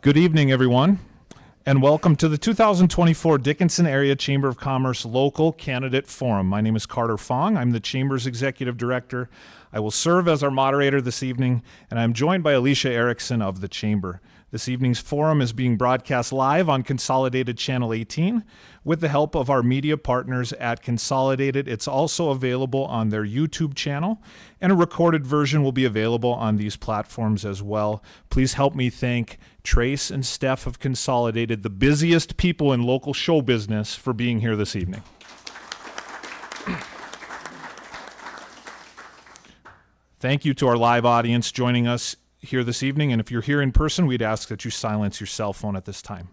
Good evening, everyone, and welcome to the 2024 Dickinson Area Chamber of Commerce Local Candidate Forum. My name is Carter Fong. I'm the Chamber's Executive Director. I will serve as our moderator this evening, and I'm joined by Alicia Erickson of the Chamber. This evening's forum is being broadcast live on Consolidated Channel 18 with the help of our media partners at Consolidated. It's also available on their YouTube channel, and a recorded version will be available on these platforms as well. Please help me thank Trace and Steph of Consolidated, the busiest people in local show business, for being here this evening. Thank you to our live audience joining us here this evening, and if you're here in person, we'd ask that you silence your cell phone at this time.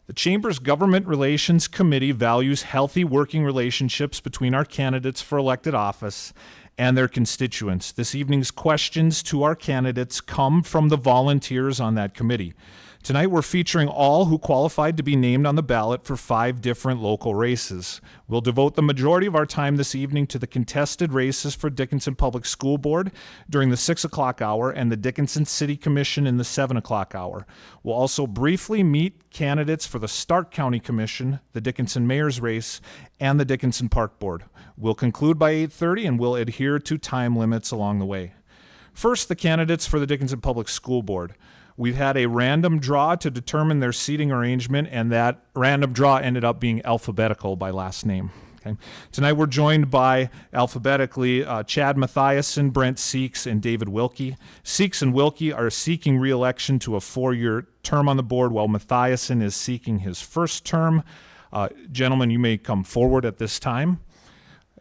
The Chamber's Government Relations Committee values healthy working relationships between our candidates for elected office and their constituents. This evening's questions to our candidates come from the volunteers on that committee. Tonight we're featuring all who qualified to be named on the ballot for 5 different local races. We'll devote the majority of our time this evening to the contested races for Dickinson Public School Board during the 6 o'clock hour and the Dickinson City Commission in the 7 o'clock hour. We'll also briefly meet candidates for the Stark County Commission, the Dickinson Mayor's race, and the Dickinson Park Board. We'll conclude by 8:30 and we'll adhere to time limits along the way. First, the candidates for the Dickinson Public School Board. We've had a random draw to determine their seating arrangement, and that random draw ended up being alphabetical by last name. Okay. Tonight we're joined by, alphabetically, Chad Mathiasen, Brent Seeks, and David Wilkie. Seeks and Wilkie are seeking re-election to a 4-year term on the board, while Mathiasen is seeking his first term. Gentlemen, you may come forward at this time.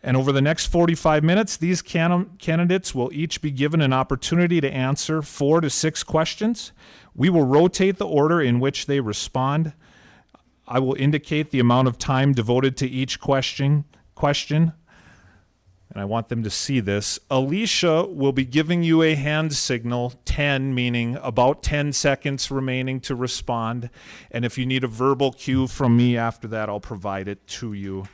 And over the next 45 minutes, these candidates will each be given an opportunity to answer 4 to 6 questions. We will rotate the order in which they respond. I will indicate the amount of time devoted to each question, and I want them to see this. Alicia will be giving you a hand signal, 10, meaning about 10 seconds remaining to respond. And if you need a verbal cue from me after that, I'll provide it to you.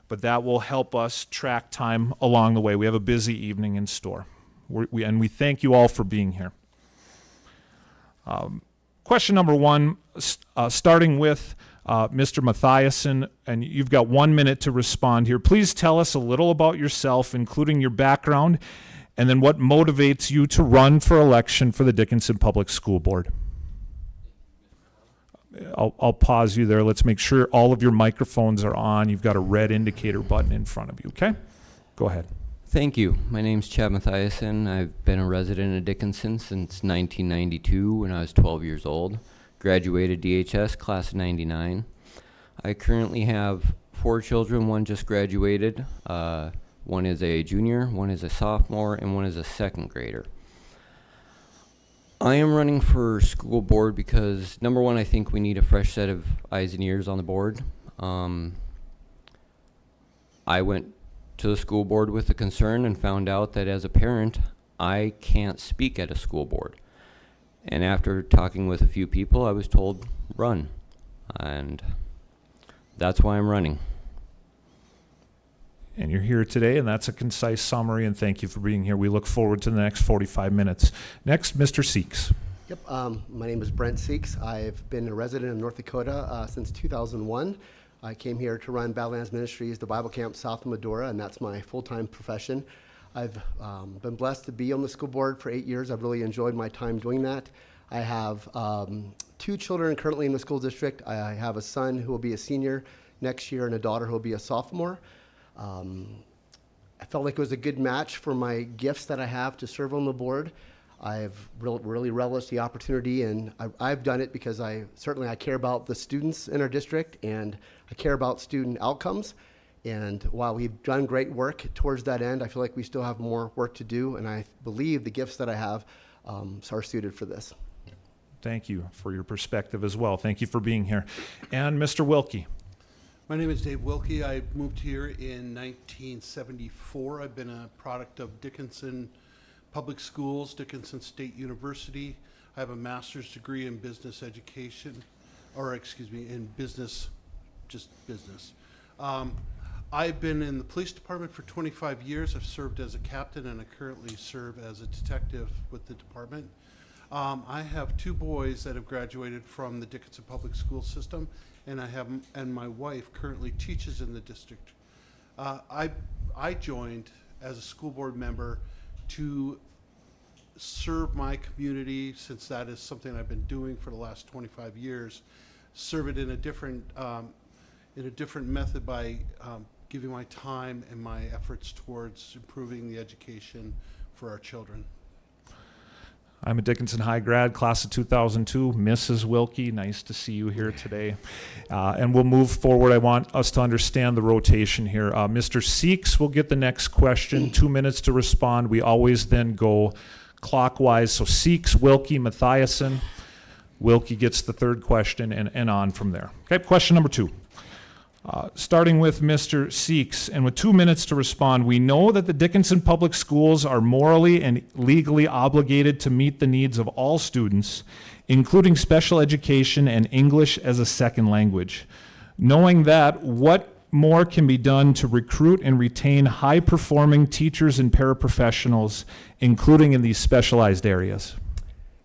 But that will help us track time along the way. We have a busy evening in store. And we thank you all for being here. Question number 1, starting with Mr. Mathiasen, and you've got 1 minute to respond here. Please tell us a little about yourself, including your background, and then what motivates you to run for election for the Dickinson Public School Board. I'll pause you there. Let's make sure all of your microphones are on. You've got a red indicator button in front of you, okay? Go ahead. Thank you. My name's Chad Mathiasen. I've been a resident of Dickinson since 1992 when I was 12 years old. Graduated DHS, class of 99. I currently have 4 children. One just graduated. One is a junior, one is a sophomore, and one is a 2nd grader. I am running for school board because, number one, I think we need a fresh set of eyes and ears on the board. I went to the school board with a concern and found out that as a parent, I can't speak at a school board. And after talking with a few people, I was told, run. And that's why I'm running. And you're here today, and that's a concise summary, and thank you for being here. We look forward to the next 45 minutes. Next, Mr. Seeks. Yep, my name is Brent Seeks. I've been a resident of North Dakota since 2001. I came here to run Badlands Ministries, the Bible Camp south of Medora, and that's my full-time profession. I've been blessed to be on the school board for 8 years. I've really enjoyed my time doing that. I have 2 children currently in the school district. I have a son who will be a senior next year and a daughter who will be a sophomore. I felt like it was a good match for my gifts that I have to serve on the board. I've really relished the opportunity, and I've done it because I care about the students in our district, and I care about student outcomes. And while we've done great work towards that end, I feel like we still have more work to do, and I believe the gifts that I have are suited for this. Thank you for your perspective as well. Thank you for being here. And Mr. Wilkie. My name is Dave Wilkie. I moved here in 1974. I've been a product of Dickinson Public Schools, Dickinson State University. I have a master's degree in business education, in business, just business. I've been in the police department for 25 years. I've served as a captain, and I currently serve as a detective with the department. I have 2 boys that have graduated from the Dickinson Public School System, and and my wife currently teaches in the district. I joined as a school board member to serve my community, since that is something I've been doing for the last 25 years. Serve it in a different method by giving my time and my efforts towards improving the education for our children. I'm a Dickinson High grad, class of 2002. Mrs. Wilkie, nice to see you here today. And we'll move forward. I want us to understand the rotation here. Mr. Seeks will get the next question, 2 minutes to respond. We always then go clockwise. So Seeks, Wilkie, Mathiasen. Wilkie gets the third question and on from there. Okay, question number 2. Starting with Mr. Seeks, and with 2 minutes to respond, we know that the Dickinson Public Schools are morally and legally obligated to meet the needs of all students, including special education and English as a second language. Knowing that, what more can be done to recruit and retain high-performing teachers and paraprofessionals, including in these specialized areas?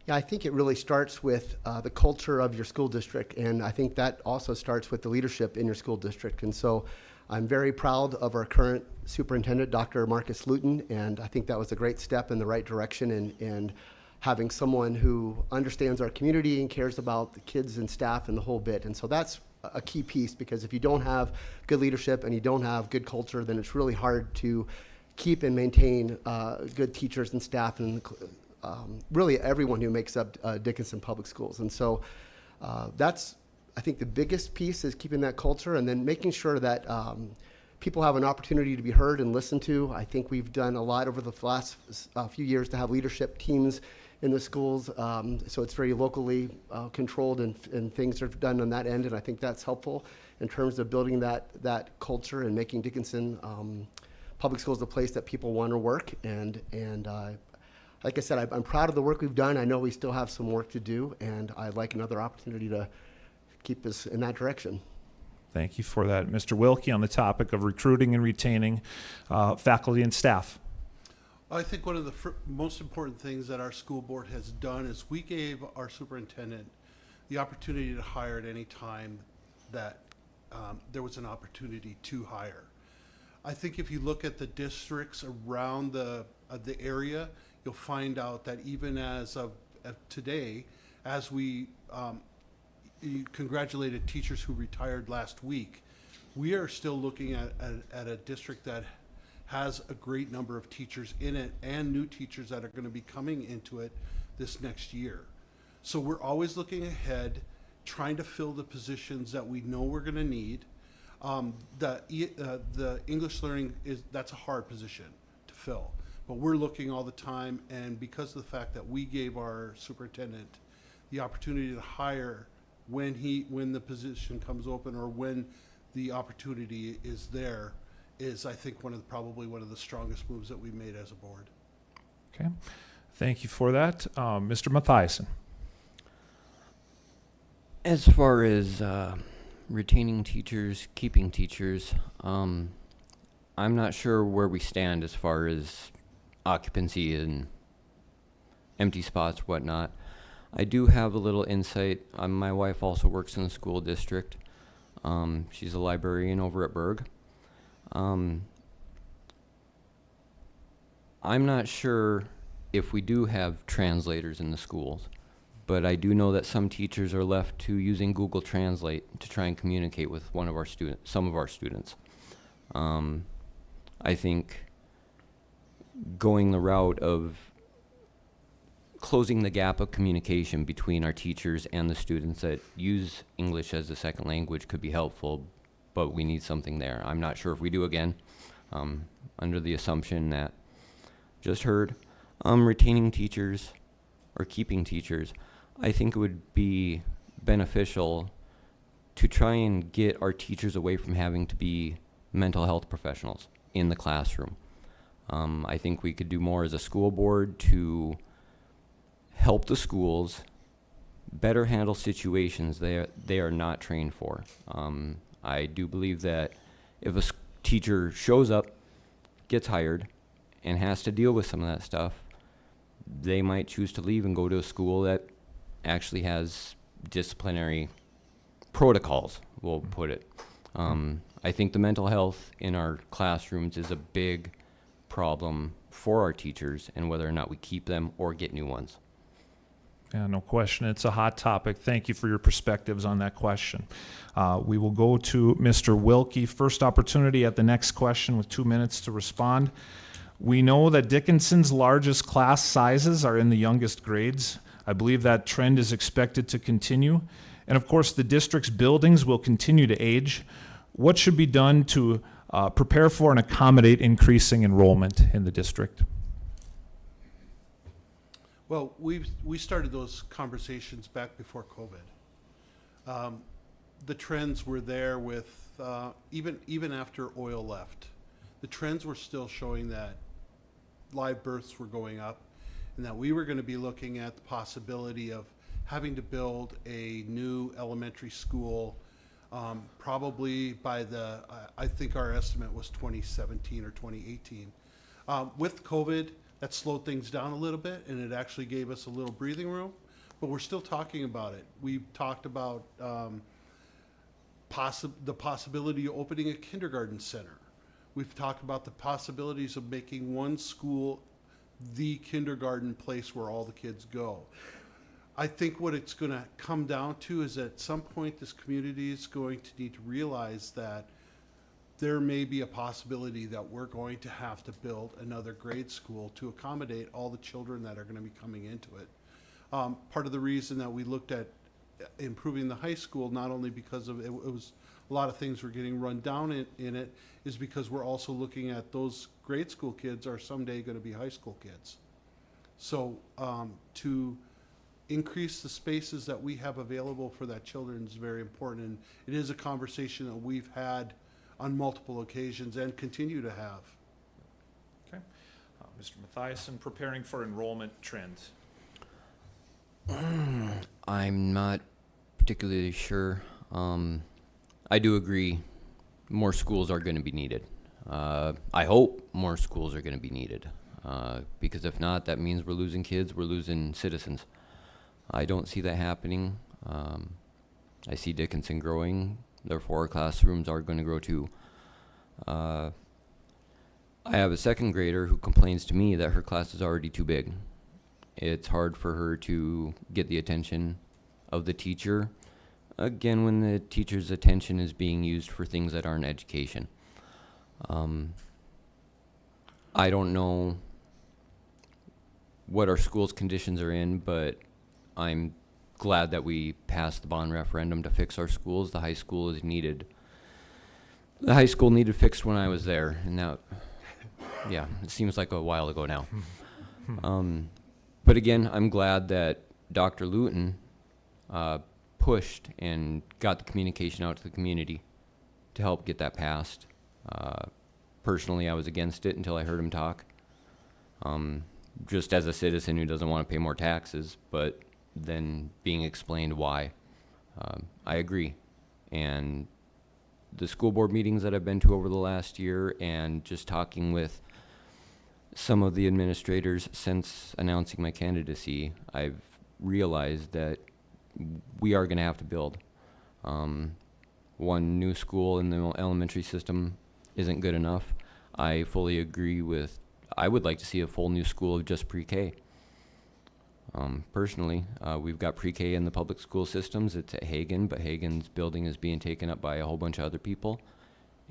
Yeah, I think it really starts with the culture of your school district, and I think that also starts with the leadership in your school district. And so I'm very proud of our current superintendent, Dr. Marcus Luton, and I think that was a great step in the right direction, and having someone who understands our community and cares about the kids and staff and the whole bit. And so that's a key piece, because if you don't have good leadership and you don't have good culture, then it's really hard to keep and maintain good teachers and staff and really everyone who makes up Dickinson Public Schools. And so that's, I think, the biggest piece is keeping that culture, and then making sure that people have an opportunity to be heard and listened to. I think we've done a lot over the last few years to have leadership teams in the schools, so it's very locally controlled, and things are done on that end, and I think that's helpful in terms of building that culture and making Dickinson Public Schools a place that people want to work. And like I said, I'm proud of the work we've done. I know we still have some work to do, and I'd like another opportunity to keep us in that direction. Thank you for that. Mr. Wilkie, on the topic of recruiting and retaining faculty and staff. I think one of the most important things that our school board has done is we gave our superintendent the opportunity to hire at any time that there was an opportunity to hire. I think if you look at the districts around the area, you'll find out that even as of today, as we congratulated teachers who retired last week, we are still looking at a district that has a great number of teachers in it, and new teachers that are going to be coming into it this next year. So we're always looking ahead, trying to fill the positions that we know we're going to need. The English learning that's a hard position to fill, but we're looking all the time, and because of the fact that we gave our superintendent the opportunity to hire when the position comes open, or when the opportunity is there, is, I think, probably one of the strongest moves that we made as a board. Okay, thank you for that. Mr. Mathiasen. As far as retaining teachers, keeping teachers, I'm not sure where we stand as far as occupancy and empty spots, whatnot. I do have a little insight. My wife also works in the school district. She's a librarian over at Berg. I'm not sure if we do have translators in the schools, but I do know that some teachers are left to using Google Translate to try and communicate with some of our students. I think going the route of closing the gap of communication between our teachers and the students that use English as a second language could be helpful, but we need something there. I'm not sure if we do again, under the assumption that just heard. Retaining teachers or keeping teachers, I think it would be beneficial to try and get our teachers away from having to be mental health professionals in the classroom. I think we could do more as a school board to help the schools better handle situations they are not trained for. I do believe that if a teacher shows up, gets hired, and has to deal with some of that stuff, they might choose to leave and go to a school that actually has disciplinary protocols, we'll put it. I think the mental health in our classrooms is a big problem for our teachers, and whether or not we keep them or get new ones. Yeah, no question. It's a hot topic. Thank you for your perspectives on that question. We will go to Mr. Wilkie. First opportunity at the next question with 2 minutes to respond. We know that Dickinson's largest class sizes are in the youngest grades. I believe that trend is expected to continue. And of course, the district's buildings will continue to age. What should be done to prepare for and accommodate increasing enrollment in the district? Well, we started those conversations back before COVID. The trends were there with, even after oil left, the trends were still showing that live births were going up, and that we were going to be looking at the possibility of having to build a new elementary school, probably by I think our estimate was 2017 or 2018. With COVID, that slowed things down a little bit, and it actually gave us a little breathing room, but we're still talking about it. We've talked about the possibility of opening a kindergarten center. We've talked about the possibilities of making one school the kindergarten place where all the kids go. I think what it's going to come down to is at some point this community is going to need to realize that there may be a possibility that we're going to have to build another grade school to accommodate all the children that are going to be coming into it. Part of the reason that we looked at improving the high school, not only because of it was a lot of things were getting run down in it, is because we're also looking at those grade school kids are someday going to be high school kids. So to increase the spaces that we have available for that children is very important, and it is a conversation that we've had on multiple occasions and continue to have. Okay. Mr. Mathiasen, preparing for enrollment trends. I'm not particularly sure. I do agree more schools are going to be needed. I hope more schools are going to be needed, because if not, that means we're losing kids, we're losing citizens. I don't see that happening. I see Dickinson growing, therefore our classrooms are going to grow too. I have a second grader who complains to me that her class is already too big. It's hard for her to get the attention of the teacher, again, when the teacher's attention is being used for things that aren't education. I don't know what our school's conditions are in, but I'm glad that we passed the bond referendum to fix our schools. The high school is needed. The high school needed fixed when I was there, and now, yeah, it seems like a while ago now. But again, I'm glad that Dr. Luton pushed and got the communication out to the community to help get that passed. Personally, I was against it until I heard him talk. Just as a citizen who doesn't want to pay more taxes, but then being explained why. I agree. And the school board meetings that I've been to over the last year, and just talking with some of the administrators since announcing my candidacy, I've realized that we are going to have to build. One new school in the elementary system isn't good enough. I fully agree with, I would like to see a full new school of just pre-K. Personally, we've got pre-K in the public school systems. It's at Hagen, but Hagen's building is being taken up by a whole bunch of other people.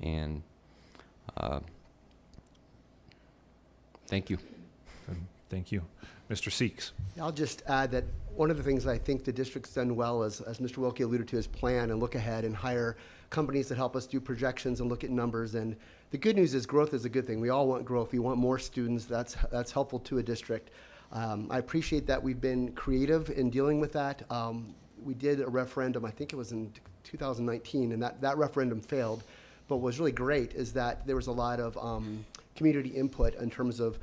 And thank you. Thank you. Mr. Seeks. I'll just add that one of the things I think the district's done well is, as Mr. Wilkie alluded to, is plan and look ahead and hire companies that help us do projections and look at numbers. And the good news is growth is a good thing. We all want growth. We want more students. That's helpful to a district. I appreciate that we've been creative in dealing with that. We did a referendum, I think it was in 2019, and that referendum failed. But what was really great is that there was a lot of community input in terms of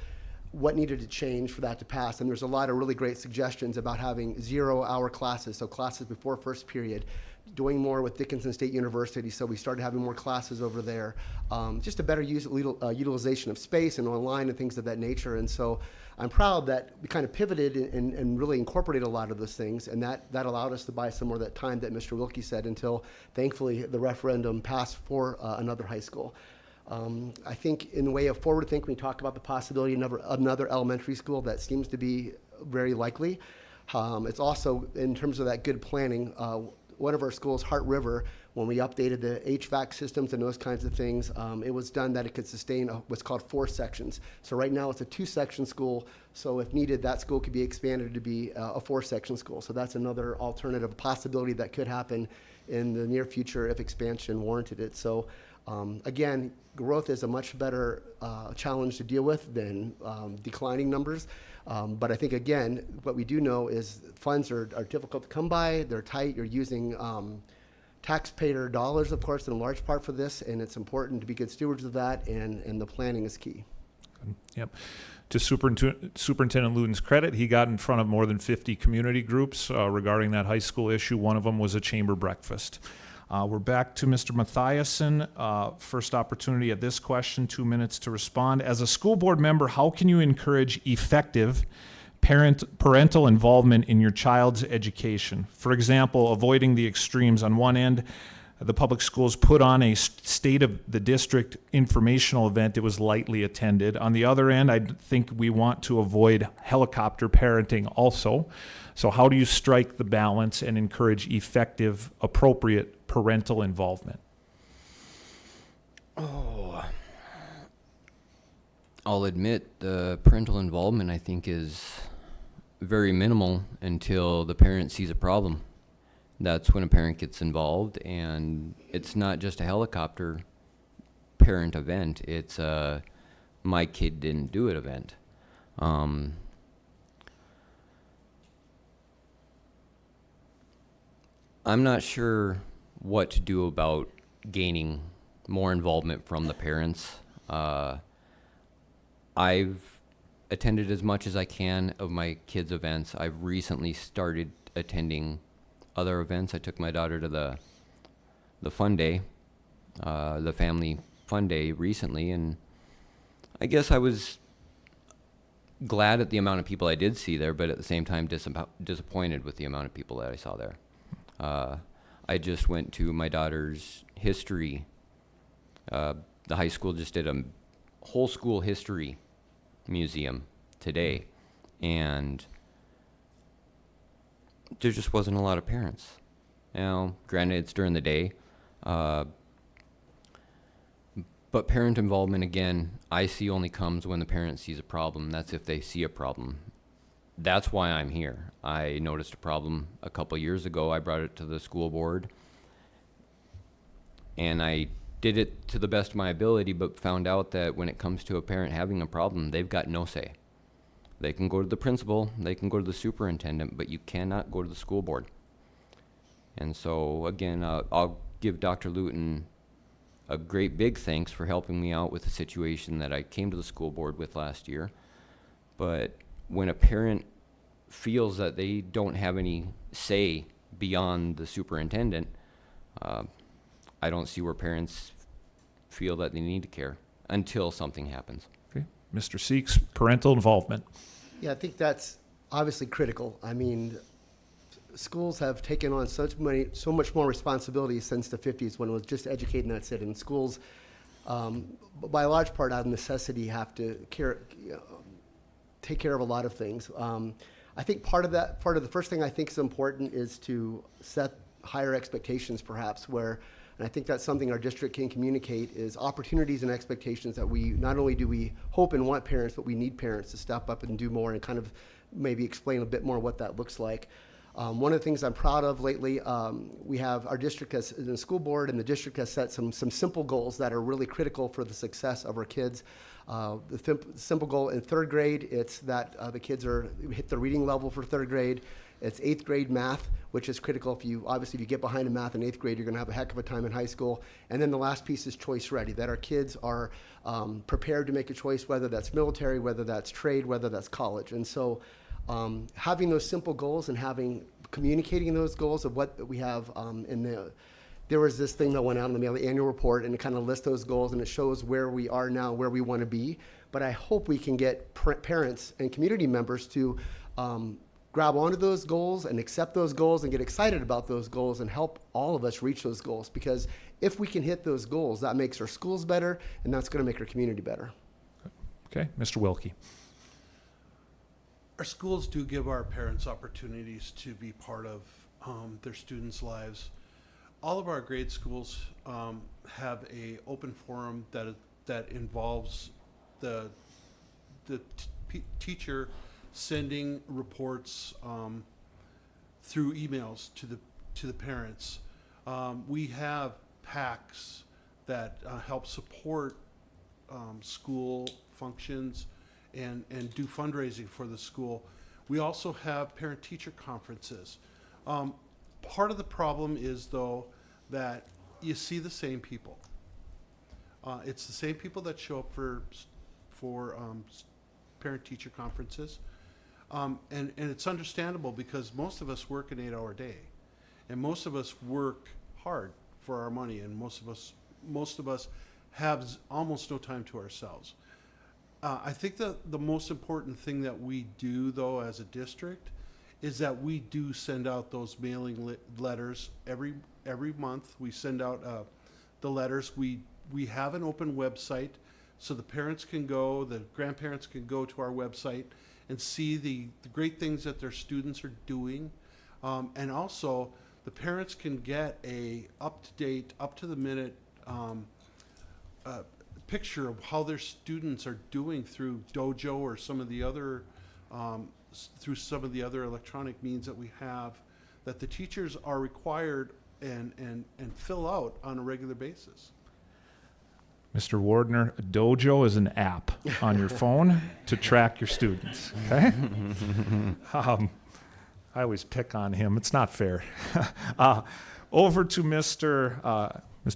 what needed to change for that to pass. And there's a lot of really great suggestions about having 0-hour classes, so classes before first period, doing more with Dickinson State University, so we started having more classes over there. Just a better utilization of space and online and things of that nature. And so I'm proud that we kind of pivoted and really incorporated a lot of those things, and that allowed us to buy some more of that time that Mr. Wilkie said, until thankfully the referendum passed for another high school. I think in the way of forward thinking, we talk about the possibility of another elementary school. That seems to be very likely. It's also, in terms of that good planning, one of our schools, Heart River, when we updated the HVAC systems and those kinds of things, it was done that it could sustain what's called 4 sections. So right now it's a 2-section school, so if needed, that school could be expanded to be a 4-section school. So that's another alternative possibility that could happen in the near future if expansion warranted it. So again, growth is a much better challenge to deal with than declining numbers. But I think, again, what we do know is funds are difficult to come by. They're tight. You're using taxpayer dollars, of course, in large part for this, and it's important to be good stewards of that, and the planning is key. Yep. To Superintendent Luton's credit, he got in front of more than 50 community groups regarding that high school issue. One of them was a chamber breakfast. We're back to Mr. Mathiasen. First opportunity at this question, 2 minutes to respond. As a school board member, how can you encourage effective parental involvement in your child's education? For example, avoiding the extremes. On one end, the public schools put on a state of the district informational event that was lightly attended. On the other end, I think we want to avoid helicopter parenting also. So how do you strike the balance and encourage effective, appropriate parental involvement? I'll admit the parental involvement, I think, is very minimal until the parent sees a problem. That's when a parent gets involved, and it's not just a helicopter parent event. It's a my kid didn't do it event. I'm not sure what to do about gaining more involvement from the parents. I've attended as much as I can of my kids' events. I've recently started attending other events. I took my daughter to the fun day, the family fun day recently, and I guess I was glad at the amount of people I did see there, but at the same time disappointed with the amount of people that I saw there. I just went to my daughter's history. The high school just did a whole school history museum today, and there just wasn't a lot of parents. Now, granted, it's during the day, but parent involvement, again, I see only comes when the parent sees a problem. That's if they see a problem. That's why I'm here. I noticed a problem a couple years ago. I brought it to the school board, and I did it to the best of my ability, but found out that when it comes to a parent having a problem, they've got no say. They can go to the principal, they can go to the superintendent, but you cannot go to the school board. And so, again, I'll give Dr. Luton a great big thanks for helping me out with the situation that I came to the school board with last year. But when a parent feels that they don't have any say beyond the superintendent, I don't see where parents feel that they need to care until something happens. Okay. Mr. Seeks, parental involvement. Yeah, I think that's obviously critical. I mean, schools have taken on so much more responsibility since the 50s when it was just educating, that's it. And schools, by a large part, out of necessity, have to take care of a lot of things. I think part of the first thing I think is important is to set higher expectations, perhaps, and I think that's something our district can communicate, is opportunities and expectations that we, not only do we hope and want parents, but we need parents to step up and do more, and kind of maybe explain a bit more what that looks like. One of the things I'm proud of lately, we have our district has, the school board and the district has set some simple goals that are really critical for the success of our kids. The simple goal in third grade, it's that the kids hit the reading level for third grade. It's 8th grade math, which is critical. If you get behind in math in 8th grade, you're going to have a heck of a time in high school. And then the last piece is choice ready, that our kids are prepared to make a choice, whether that's military, whether that's trade, whether that's college. And so having those simple goals and communicating those goals of what we have there was this thing that went out in the mail, the annual report, and it kind of lists those goals, and it shows where we are now, where we want to be. But I hope we can get parents and community members to grab onto those goals and accept those goals and get excited about those goals and help all of us reach those goals. Because if we can hit those goals, that makes our schools better, and that's going to make our community better. Okay, Mr. Wilkie. Our schools do give our parents opportunities to be part of their students' lives. All of our grade schools have a open forum that involves the teacher sending reports through emails to the parents. We have PACs that help support school functions and do fundraising for the school. We also have parent-teacher conferences. Part of the problem is, though, that you see the same people. It's the same people that show up for parent-teacher conferences. And it's understandable because most of us work an 8-hour day. And most of us work hard for our money, and most of us have almost no time to ourselves. I think that the most important thing that we do, though, as a district, is that we do send out those mailing letters every month. We send out the letters. We have an open website, so the parents can go, the grandparents can go to our website and see the great things that their students are doing, and also the parents can get a up-to-date, up-to-the-minute picture of how their students are doing through Dojo or some of the other electronic means that we have, that the teachers are required and fill out on a regular basis. Mr. Wardner, Dojo is an app on your phone to track your students, okay? I always pick on him. It's not fair. Over to Mr.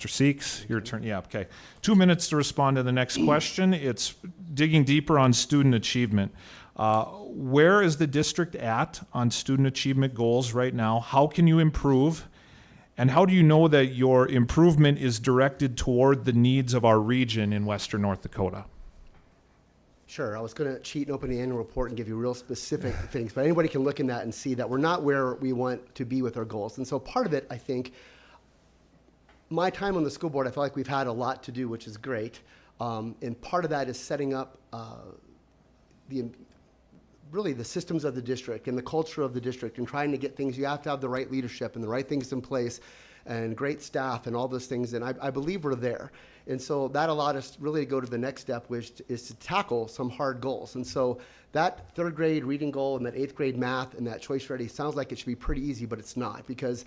Seeks, your turn. Yeah, okay. 2 minutes to respond to the next question. It's digging deeper on student achievement. Where is the district at on student achievement goals right now? How can you improve? And how do you know that your improvement is directed toward the needs of our region in Western North Dakota? Sure, I was going to cheat and open the annual report and give you real specific things, but anybody can look in that and see that we're not where we want to be with our goals. And so part of it, I think, my time on the school board, I feel like we've had a lot to do, which is great. And part of that is setting up really the systems of the district and the culture of the district and trying to get things. You have to have the right leadership and the right things in place and great staff and all those things. And I believe we're there. And so that allowed us really to go to the next step, which is to tackle some hard goals. And so that 3rd grade reading goal and that 8th grade math and that choice ready sounds like it should be pretty easy, but it's not, because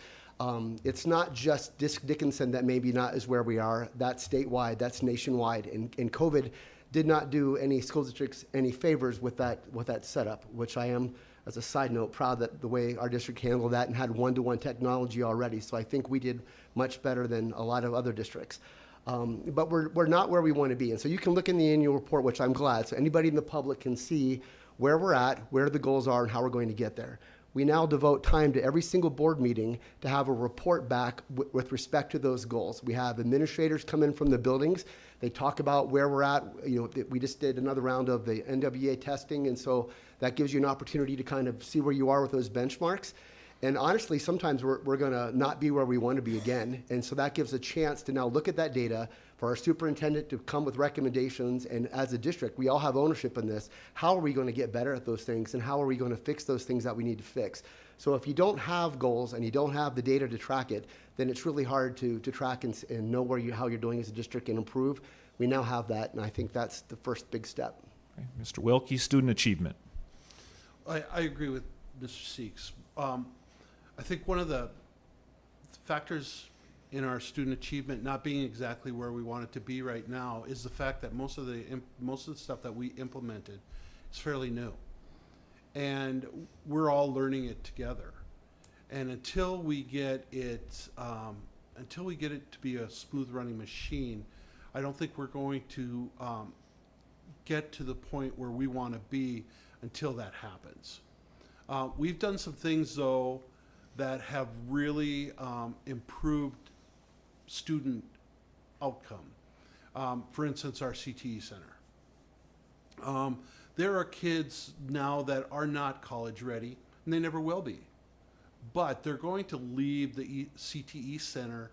it's not just Dickinson that maybe not is where we are. That's statewide, that's nationwide. And COVID did not do any school districts any favors with that setup, which I am, as a side note, proud that the way our district handled that and had one-to-one technology already. So I think we did much better than a lot of other districts. But we're not where we want to be. And so you can look in the annual report, which I'm glad, so anybody in the public can see where we're at, where the goals are, and how we're going to get there. We now devote time to every single board meeting to have a report back with respect to those goals. We have administrators come in from the buildings. They talk about where we're at. You know, we just did another round of the NWA testing, and so that gives you an opportunity to kind of see where you are with those benchmarks. And honestly, sometimes we're going to not be where we want to be again. And so that gives a chance to now look at that data for our superintendent to come with recommendations. And as a district, we all have ownership in this. How are we going to get better at those things? And how are we going to fix those things that we need to fix? So if you don't have goals and you don't have the data to track it, then it's really hard to track and know how you're doing as a district and improve. We now have that, and I think that's the first big step. Okay. Mr. Wilkie, student achievement. I agree with Mr. Seeks. I think one of the factors in our student achievement not being exactly where we want it to be right now is the fact that most of the stuff that we implemented is fairly new. and we're all learning it together. And until we get it to be a smooth running machine, I don't think we're going to get to the point where we want to be until that happens. We've done some things though that have really improved student outcome. For instance, our CTE Center. There are kids now that are not college ready, and they never will be. But they're going to leave the CTE Center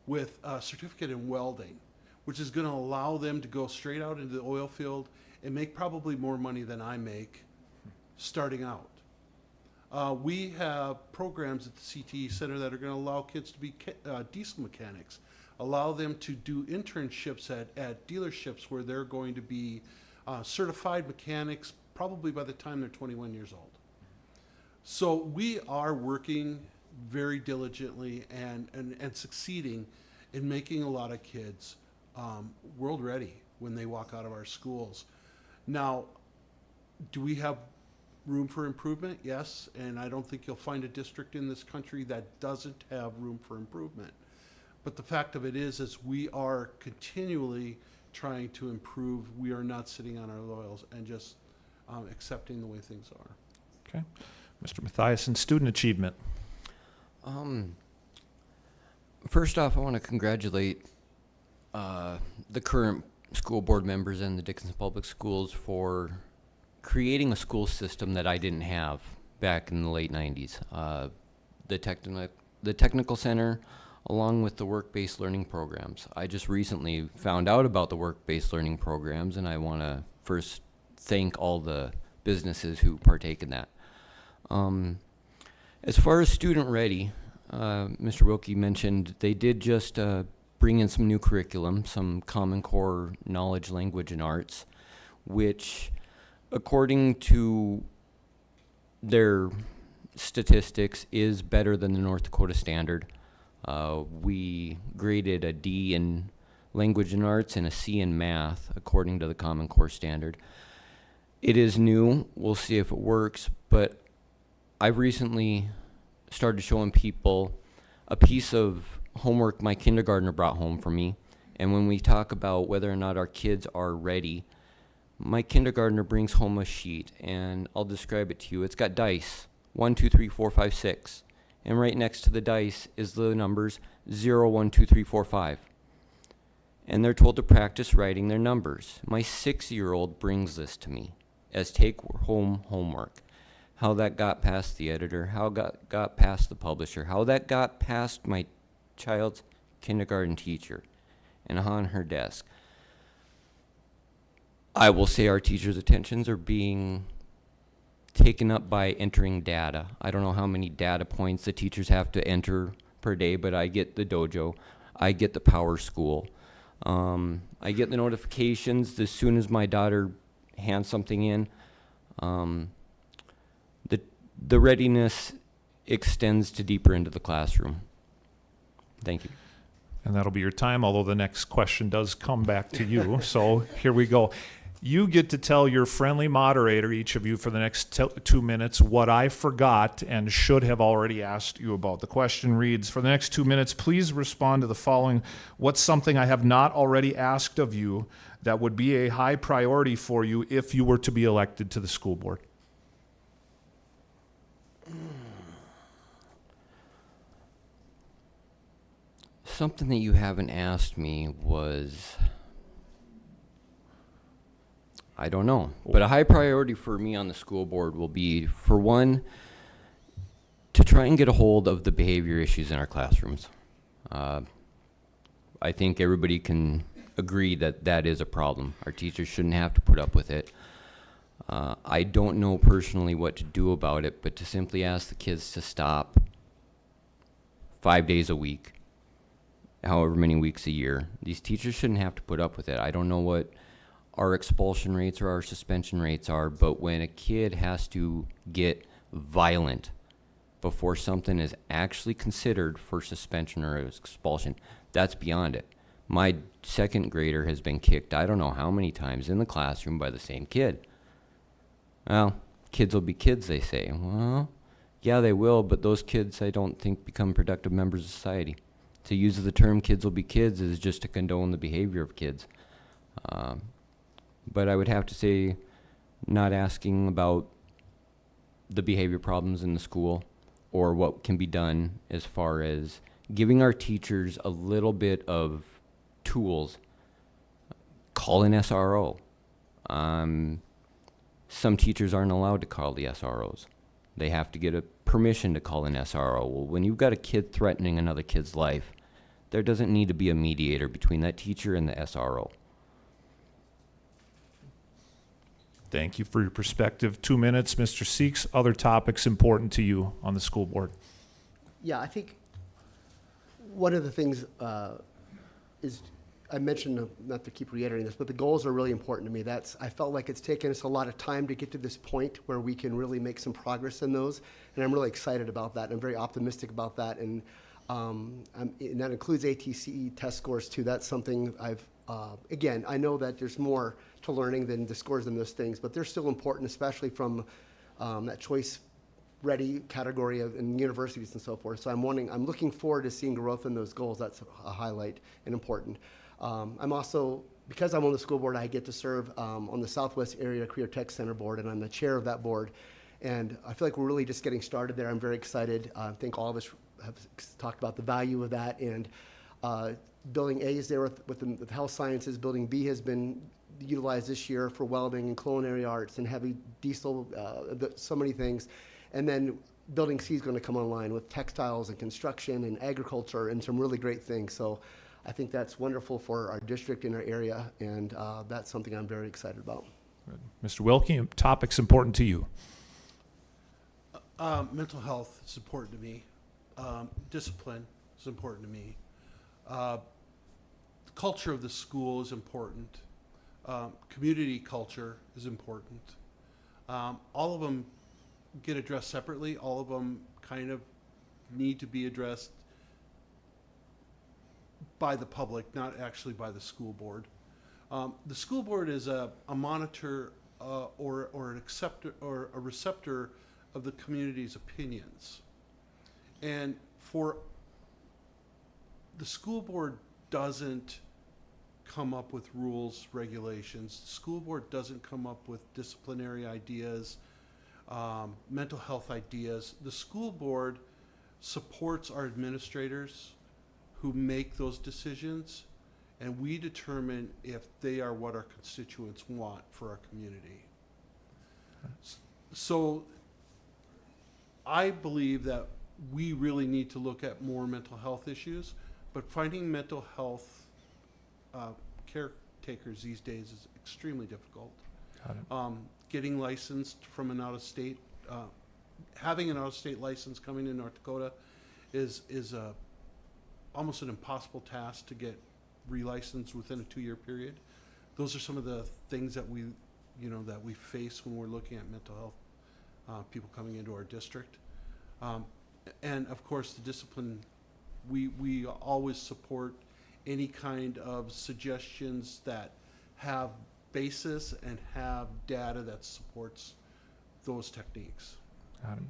with a certificate in welding, which is going to allow them to go straight out into the oil field and make probably more money than I make starting out. We have programs at the CTE Center that are going to allow kids to be diesel mechanics, allow them to do internships at dealerships where they're going to be certified mechanics probably by the time they're 21 years old. So we are working very diligently and succeeding in making a lot of kids world ready when they walk out of our schools. Now, do we have room for improvement? Yes, and I don't think you'll find a district in this country that doesn't have room for improvement. But the fact of it is we are continually trying to improve. We are not sitting on our laurels and just accepting the way things are. Okay. Mr. Mathiasen, student achievement. First off, I want to congratulate the current school board members and the Dickinson Public Schools for creating a school system that I didn't have back in the late 90s. The Technical Center, along with the work-based learning programs. I just recently found out about the work-based learning programs, and I want to first thank all the businesses who partake in that. As far as student ready, Mr. Wilkie mentioned they did just bring in some new curriculum, some Common Core knowledge, language, and arts, which, according to their statistics, is better than the North Dakota standard. We graded a D in language and arts and a C in math, according to the Common Core standard. It is new. We'll see if it works, but I've recently started showing people a piece of homework my kindergartner brought home for me, and when we talk about whether or not our kids are ready, my kindergartner brings home a sheet, and I'll describe it to you. It's got dice, 1, 2, 3, 4, 5, 6, and right next to the dice is the numbers 0, 1, 2, 3, 4, 5. And they're told to practice writing their numbers. My 6-year-old brings this to me as take-home homework. How that got past the editor, how got past the publisher, how that got past my child's kindergarten teacher and on her desk. I will say our teachers' attentions are being taken up by entering data. I don't know how many data points the teachers have to enter per day, but I get the dojo, I get the Power School. I get the notifications as soon as my daughter hands something in. The readiness extends to deeper into the classroom. Thank you. And that'll be your time, although the next question does come back to you. So here we go. You get to tell your friendly moderator, each of you, for the next 2 minutes, what I forgot and should have already asked you about. The question reads, for the next 2 minutes, please respond to the following. What's something I have not already asked of you that would be a high priority for you if you were to be elected to the school board? Something that you haven't asked me was, I don't know, but a high priority for me on the school board will be, for one, to try and get a hold of the behavior issues in our classrooms. I think everybody can agree that that is a problem. Our teachers shouldn't have to put up with it. I don't know personally what to do about it, but to simply ask the kids to stop 5 days a week, however many weeks a year. These teachers shouldn't have to put up with it. I don't know what our expulsion rates or our suspension rates are, but when a kid has to get violent before something is actually considered for suspension or expulsion, that's beyond it. My second grader has been kicked I don't know how many times in the classroom by the same kid. Well, kids will be kids, they say. Well, yeah, they will, but those kids I don't think become productive members of society. To use the term kids will be kids is just to condone the behavior of kids. But I would have to say not asking about the behavior problems in the school or what can be done as far as giving our teachers a little bit of tools. Call an SRO. Some teachers aren't allowed to call the SROs. They have to get a permission to call an SRO. Well, when you've got a kid threatening another kid's life, there doesn't need to be a mediator between that teacher and the SRO. Thank you for your perspective. 2 minutes, Mr. Seeks. Other topics important to you on the school board? Yeah, I think one of the things is, I mentioned, not to keep reiterating this, but the goals are really important to me. I felt like it's taken us a lot of time to get to this point where we can really make some progress in those, and I'm really excited about that. I'm very optimistic about that, and that includes ATCE test scores too. That's something again, I know that there's more to learning than the scores in those things, but they're still important, especially from that choice ready category in universities and so forth. So I'm looking forward to seeing growth in those goals. That's a highlight and important. I'm also, because I'm on the school board, I get to serve on the Southwest Area Career Tech Center board, and I'm the chair of that board. And I feel like we're really just getting started there. I'm very excited. I think all of us have talked about the value of that. And Building A is there with the health sciences. Building B has been utilized this year for welding and culinary arts and heavy diesel, so many things. And then Building C is going to come online with textiles and construction and agriculture and some really great things. So I think that's wonderful for our district and our area, and that's something I'm very excited about. Good. Mr. Wilkie, topics important to you? Mental health is important to me. Discipline is important to me. The culture of the school is important. Community culture is important. All of them get addressed separately. All of them kind of need to be addressed by the public, not actually by the school board. The school board is a monitor or an acceptor or a receptor of the community's opinions. And for the school board doesn't come up with rules, regulations. The school board doesn't come up with disciplinary ideas, mental health ideas. The school board supports our administrators who make those decisions, and we determine if they are what our constituents want for our community. So I believe that we really need to look at more mental health issues, but finding mental health caretakers these days is extremely difficult. Got it. Getting licensed from an out-of-state, having an out-of-state license coming to North Dakota is almost an impossible task to get relicensed within a 2-year period. Those are some of the things that we face when we're looking at mental health people coming into our district. And of course, the discipline, we always support any kind of suggestions that have basis and have data that supports those techniques. Got it.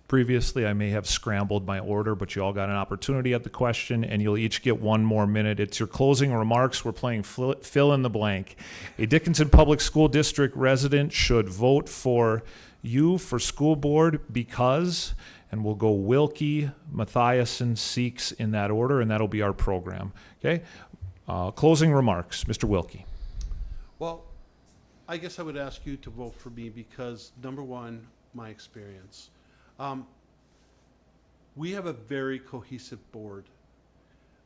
Previously, I may have scrambled my order, but you all got an opportunity at the question, and you'll each get 1 more minute. It's your closing remarks. We're playing fill in the blank. A Dickinson Public School District resident should vote for you for school board because, and we'll go Wilkie, Mathiasen, Seeks in that order, and that'll be our program. Okay? Closing remarks, Mr. Wilkie. Well, I guess I would ask you to vote for me because, number one, my experience. We have a very cohesive board.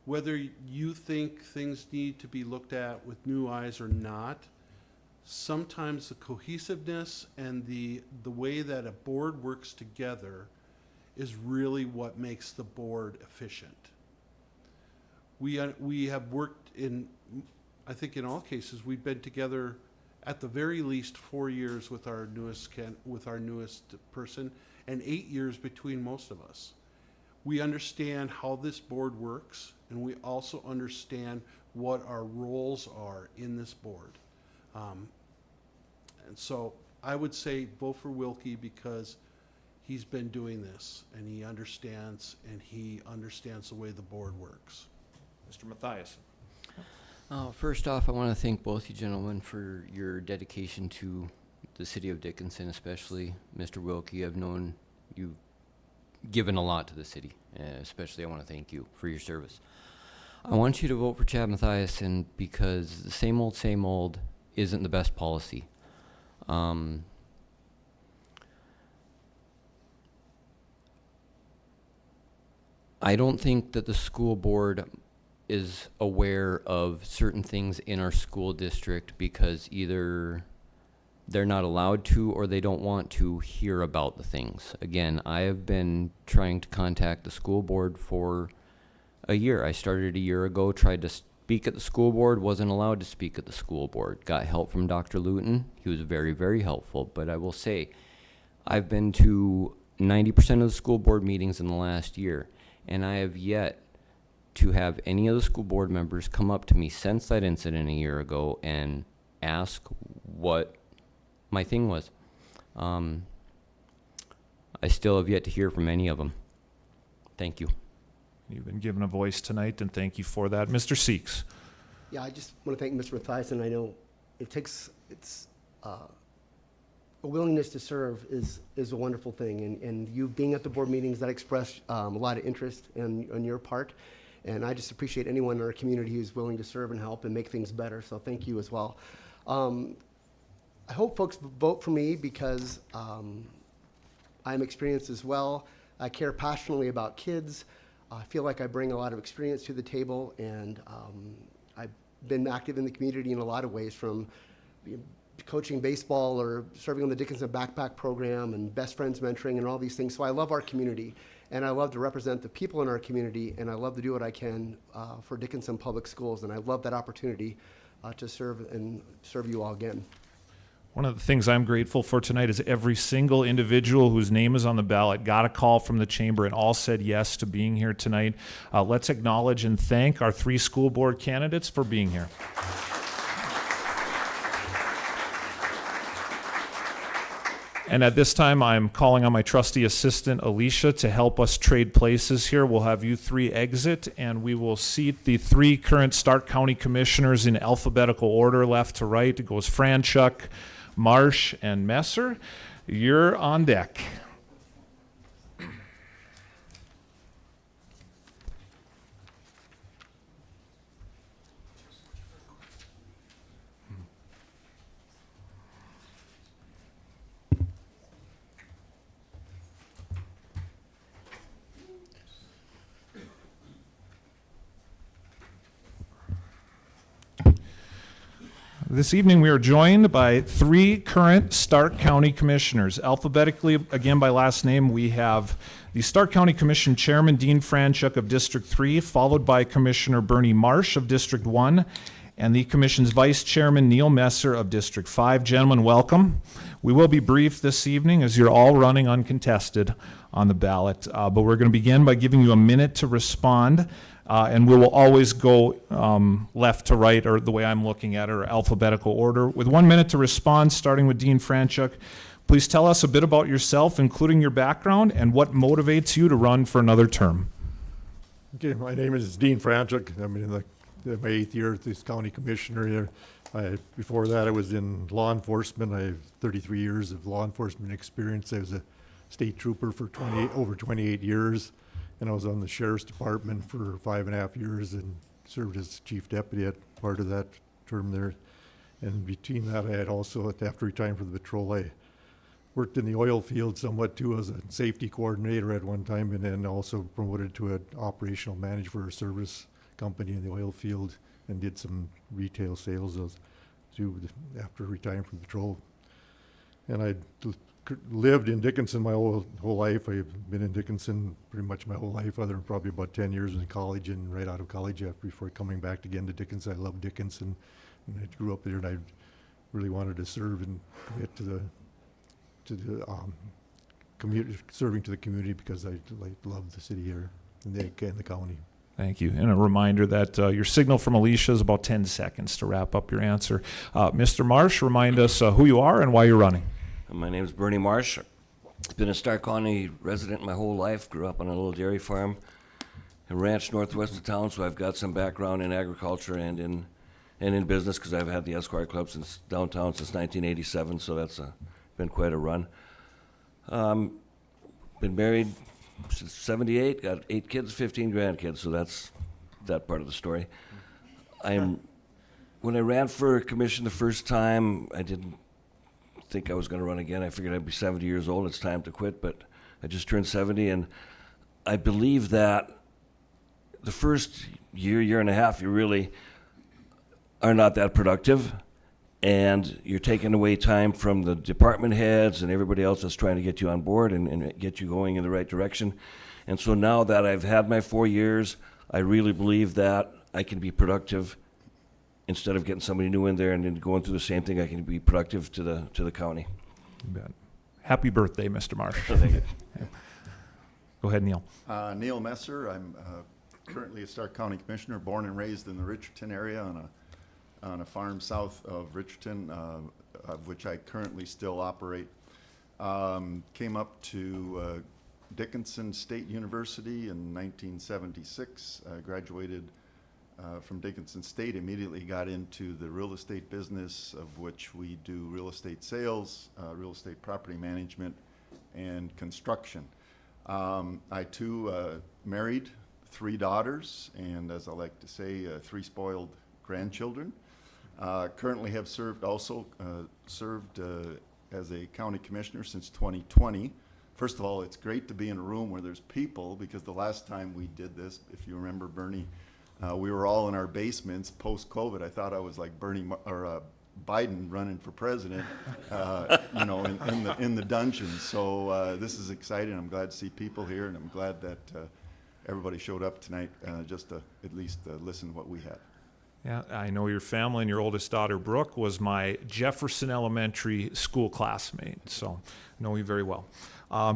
Whether you think things need to be looked at with new eyes or not, sometimes the cohesiveness and the way that a board works together is really what makes the board efficient. We have worked in, I think in all cases, we've been together at the very least 4 years with our newest person, and 8 years between most of us. We understand how this board works, and we also understand what our roles are in this board. And so I would say vote for Wilkie because he's been doing this and he understands the way the board works. Mr. Mathias. First off, I want to thank both you gentlemen for your dedication to the city of Dickinson, especially Mr. Wilkie. I've known you've given a lot to the city, especially I want to thank you for your service. I want you to vote for Chad Mathiasen because the same old isn't the best policy. I don't think that the school board is aware of certain things in our school district because either they're not allowed to or they don't want to hear about the things. Again, I have been trying to contact the school board for a year. I started a year ago, tried to speak at the school board, wasn't allowed to speak at the school board. Got help from Dr. Luton. He was very, very helpful. But I will say, I've been to 90% of the school board meetings in the last year, and I have yet to have any of the school board members come up to me since that incident a year ago and ask what my thing was. I still have yet to hear from any of them. Thank you. You've been given a voice tonight, and thank you for that. Mr. Seeks. Yeah, I just want to thank Mr. Mathiasen. I know it's a willingness to serve is a wonderful thing, and you being at the board meetings, that expressed a lot of interest on your part, and I just appreciate anyone in our community who's willing to serve and help and make things better, so thank you as well. I hope folks vote for me because I'm experienced as well. I care passionately about kids. I feel like I bring a lot of experience to the table, and I've been active in the community in a lot of ways, from coaching baseball or serving on the Dickinson Backpack Program and Best Friends Mentoring and all these things. So I love our community, and I love to represent the people in our community, and I love to do what I can for Dickinson Public Schools, and I love that opportunity to serve you all again. One of the things I'm grateful for tonight is every single individual whose name is on the ballot got a call from the chamber and all said yes to being here tonight. Let's acknowledge and thank our 3 school board candidates for being here. And at this time, I'm calling on my trusty assistant, Alicia, to help us trade places here. We'll have you 3 exit, and we will seat the 3 current Stark County commissioners in alphabetical order, left to right. It goes Franchuk, Marsh, and Messer. You're on deck. This evening we are joined by 3 current Stark County Commissioners. Alphabetically, again by last name, we have the Stark County Commission Chairman Dean Franchuk of District 3, followed by Commissioner Bernie Marsh of District 1, and the Commission's Vice Chairman Neil Messer of District 5. Gentlemen, welcome. We will be brief this evening as you're all running uncontested on the ballot, but we're going to begin by giving you a minute to respond. And we will always go left to right, or the way I'm looking at it, or alphabetical order. With 1 minute to respond, starting with Dean Franchuk, please tell us a bit about yourself, including your background, and what motivates you to run for another term. Okay, my name is Dean Franchuk. I'm in my 8th year as this county commissioner here. Before that, I was in law enforcement. I have 33 years of law enforcement experience. I was a state trooper for over 28 years. And I was on the sheriff's department for 5.5 years and served as chief deputy at part of that term there. And between that, I had also, after retiring from the patrol, I worked in the oil field somewhat too as a safety coordinator at one time, and then also promoted to an operational manager for a service company in the oil field, and did some retail sales after retiring from patrol. And I lived in Dickinson my whole life. I've been in Dickinson pretty much my whole life, other than probably about 10 years in college, and right out of college before coming back again to Dickinson. I loved Dickinson, and I grew up there, and I really wanted to serve and commit to the community, serving to the community, because I love the city here and the county. Thank you. And a reminder that your signal from Alicia is about 10 seconds to wrap up your answer. Mr. Marsh, remind us who you are and why you're running. My name is Bernie Marsh. Been a Star County resident my whole life. Grew up on a little dairy farm and ranch northwest of town, so I've got some background in agriculture and in business because I've had the Esquire Club since downtown since 1987, so that's been quite a run. Been married since 78, got 8 kids, 15 grandkids, so that's that part of the story. When I ran for commission the first time, I didn't think I was going to run again. I figured I'd be 70 years old. It's time to quit, but I just turned 70, and I believe that the first year and a half, you really are not that productive, and you're taking away time from the department heads and everybody else that's trying to get you on board and get you going in the right direction. And so now that I've had my 4 years, I really believe that I can be productive. Instead of getting somebody new in there and then going through the same thing, I can be productive to the county. You bet. Happy birthday, Mr. Marsh. Thank you. Go ahead, Neil. Neil Messer. I'm currently a Stark County Commissioner, born and raised in the Richardson area on a farm south of Richardson, of which I currently still operate. Came up to Dickinson State University in 1976. Graduated from Dickinson State, immediately got into the real estate business, of which we do real estate sales, real estate property management, and construction. I too married 3 daughters, and as I like to say, 3 spoiled grandchildren. Currently have served as a county commissioner since 2020. First of all, it's great to be in a room where there's people, because the last time we did this, if you remember, Bernie, we were all in our basements post-COVID. I thought I was like Biden running for president, in the dungeon. So this is exciting. I'm glad to see people here, and I'm glad that everybody showed up tonight just to at least listen to what we had. Yeah, I know your family, and your oldest daughter, Brooke, was my Jefferson Elementary school classmate, so I know you very well.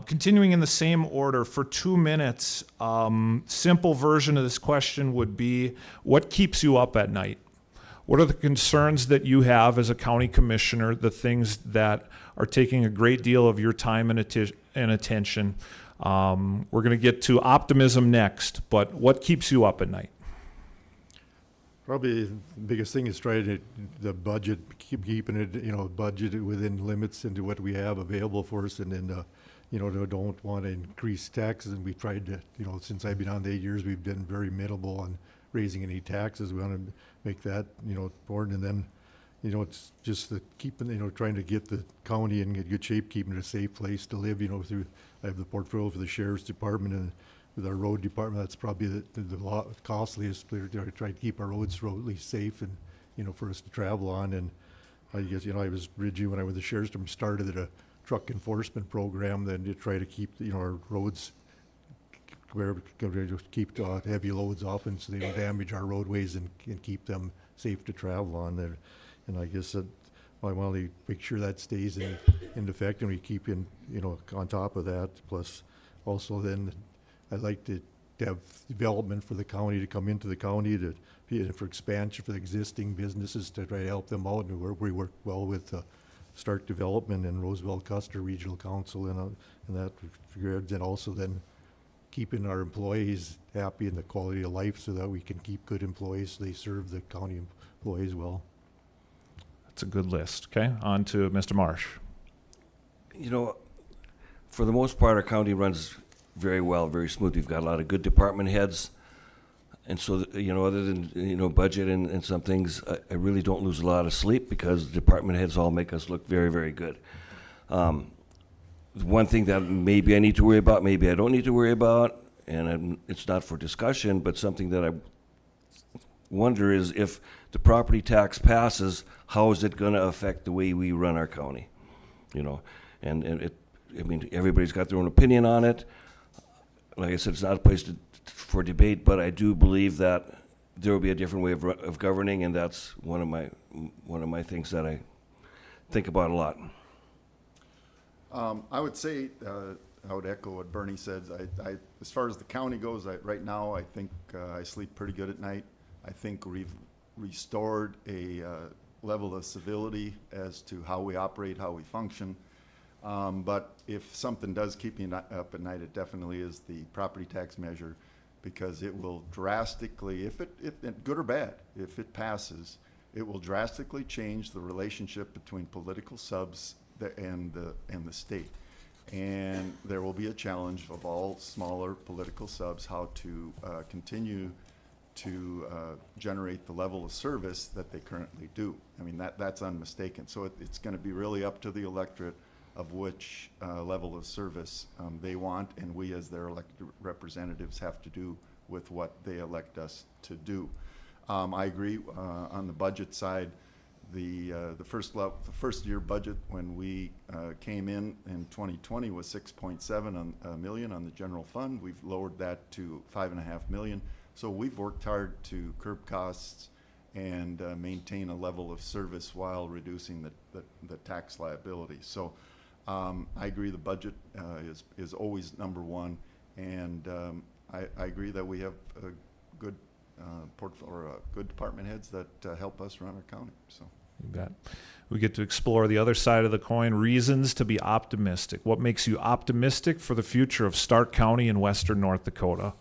Continuing in the same order, for 2 minutes, simple version of this question would be, what keeps you up at night? What are the concerns that you have as a county commissioner, the things that are taking a great deal of your time and attention? We're going to get to optimism next, but what keeps you up at night? Probably the biggest thing is trying to, the budget, keeping it, budgeted within limits into what we have available for us, and then, don't want to increase taxes. And we've tried to, since I've been on the 8 years, we've been very minimal on raising any taxes. We want to make that, important. And then, it's just the keeping, trying to get the county in good shape, keeping it a safe place to live, through, I have the portfolio for the sheriff's department, and with our road department, that's probably the costliest. We're trying to keep our roads really safe and, for us to travel on. And I guess, I was originally, when I was the sheriff's department, started a truck enforcement program then to try to keep, our roads where keep heavy loads off, and so they don't damage our roadways, and keep them safe to travel on there. And I guess that I want to make sure that stays in effect, and we keep on top of that. Plus, also then, I'd like to have development for the county to come into the county for expansion for the existing businesses, to try to help them out. And we work well with Stark Development and Roosevelt Custer Regional Council in that regard. And also then keeping our employees happy and the quality of life, so that we can keep good employees, so they serve the county employees well. That's a good list. Okay, on to Mr. Marsh. For the most part, our county runs very well, very smooth. We've got a lot of good department heads. And so, other than, budget and some things, I really don't lose a lot of sleep, because the department heads all make us look very, very good. One thing that maybe I need to worry about, maybe I don't need to worry about, and it's not for discussion, but something that I wonder is, if the property tax passes, how is it going to affect the way we run our county? Everybody's got their own opinion on it. Like I said, it's not a place for debate, but I do believe that there will be a different way of governing, and that's one of my things that I think about a lot. I would say, I would echo what Bernie said. As far as the county goes, right now, I think I sleep pretty good at night. I think we've restored a level of civility as to how we operate, how we function. But if something does keep me up at night, it definitely is the property tax measure, because it will drastically, if good or bad, if it passes, it will drastically change the relationship between political subs and the state. And there will be a challenge of all smaller political subs how to continue to generate the level of service that they currently do. I mean, that's unmistaken. So it's going to be really up to the electorate of which level of service they want, and we as their elected representatives have to do with what they elect us to do. I agree on the budget side. The first year budget when we came in 2020 was 6.7 million on the general fund. We've lowered that to 5.5 million. So we've worked hard to curb costs and maintain a level of service while reducing the tax liability. So I agree the budget is always number one, and I agree that we have a good good department heads that help us run our county. So. You bet. We get to explore the other side of the coin, reasons to be optimistic. What makes you optimistic for the future of Stark County in western North Dakota?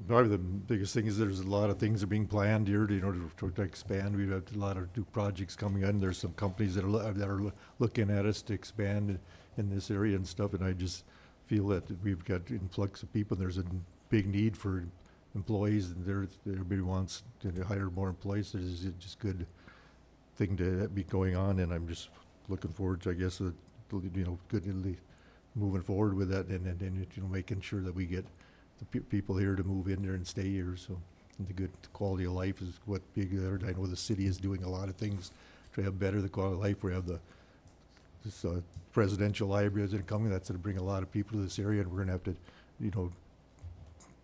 Probably the biggest thing is there's a lot of things that are being planned here to expand. We've got a lot of new projects coming in. There's some companies that are looking at us to expand in this area and stuff, and I just feel that we've got influx of people. There's a big need for employees, and everybody wants to hire more employees. There's just good thing to be going on, and I'm just looking forward to, I guess, good moving forward with that, and making sure that we get the people here to move in there and stay here. So, and the good quality of life is what big there. I know the city is doing a lot of things to have better the quality of life. We have this presidential library that's coming. That's going to bring a lot of people to this area, and we're going to have to,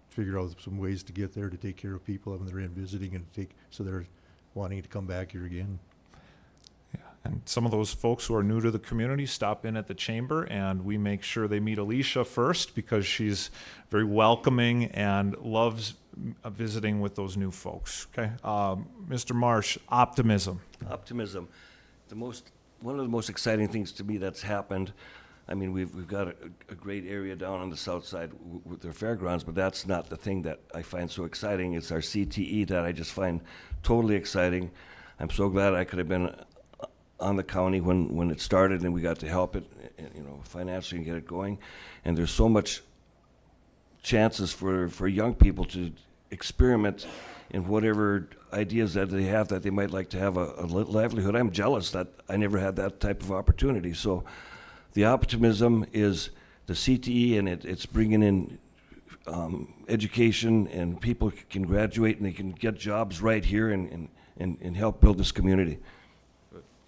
figure out some ways to get there to take care of people when they're in visiting, and so they're wanting to come back here again. Yeah, and some of those folks who are new to the community stop in at the chamber, and we make sure they meet Alicia first, because she's very welcoming and loves visiting with those new folks. Okay, Mr. Marsh, optimism. Optimism. One of the most exciting things to me that's happened. I mean, we've got a great area down on the south side with their fairgrounds, but that's not the thing that I find so exciting. It's our CTE that I just find totally exciting. I'm so glad I could have been on the county when it started, and we got to help it, financially and get it going. And there's so much chances for young people to experiment in whatever ideas that they have that they might like to have a livelihood. I'm jealous that I never had that type of opportunity. So the optimism is the CTE, and it's bringing in education, and people can graduate and they can get jobs right here and help build this community.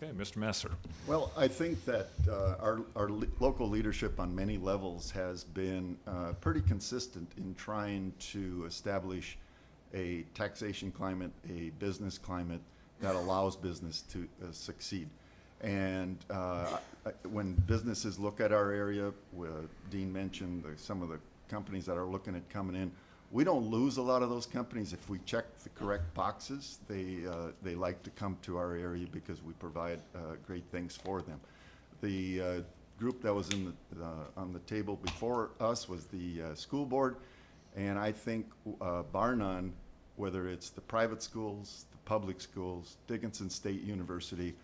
Okay, Mr. Messer. Well, I think that our local leadership on many levels has been pretty consistent in trying to establish a taxation climate, a business climate that allows business to succeed. And when businesses look at our area, Dean mentioned some of the companies that are looking at coming in. We don't lose a lot of those companies if we check the correct boxes. They like to come to our area because we provide great things for them. The group that was on the table before us was the school board, and I think bar none, whether it's the private schools, the public schools, Dickinson State University,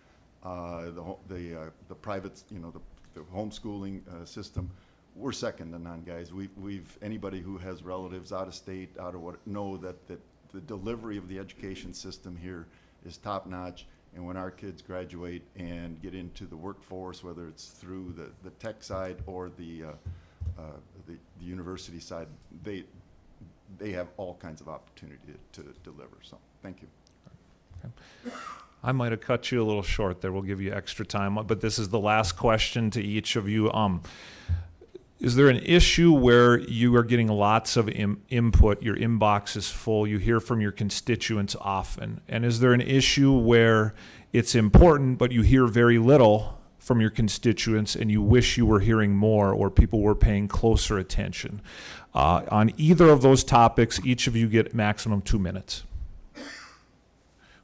the private, the homeschooling system, we're second to none, guys. Anybody who has relatives out of state, know that the delivery of the education system here is top notch. And when our kids graduate and get into the workforce, whether it's through the tech side or the university side, they have all kinds of opportunity to deliver. So, thank you. Okay. I might have cut you a little short there. We'll give you extra time, but this is the last question to each of you. Is there an issue where you are getting lots of input, your inbox is full, you hear from your constituents often? And is there an issue where it's important, but you hear very little from your constituents and you wish you were hearing more, or people were paying closer attention? On either of those topics, each of you get maximum 2 minutes.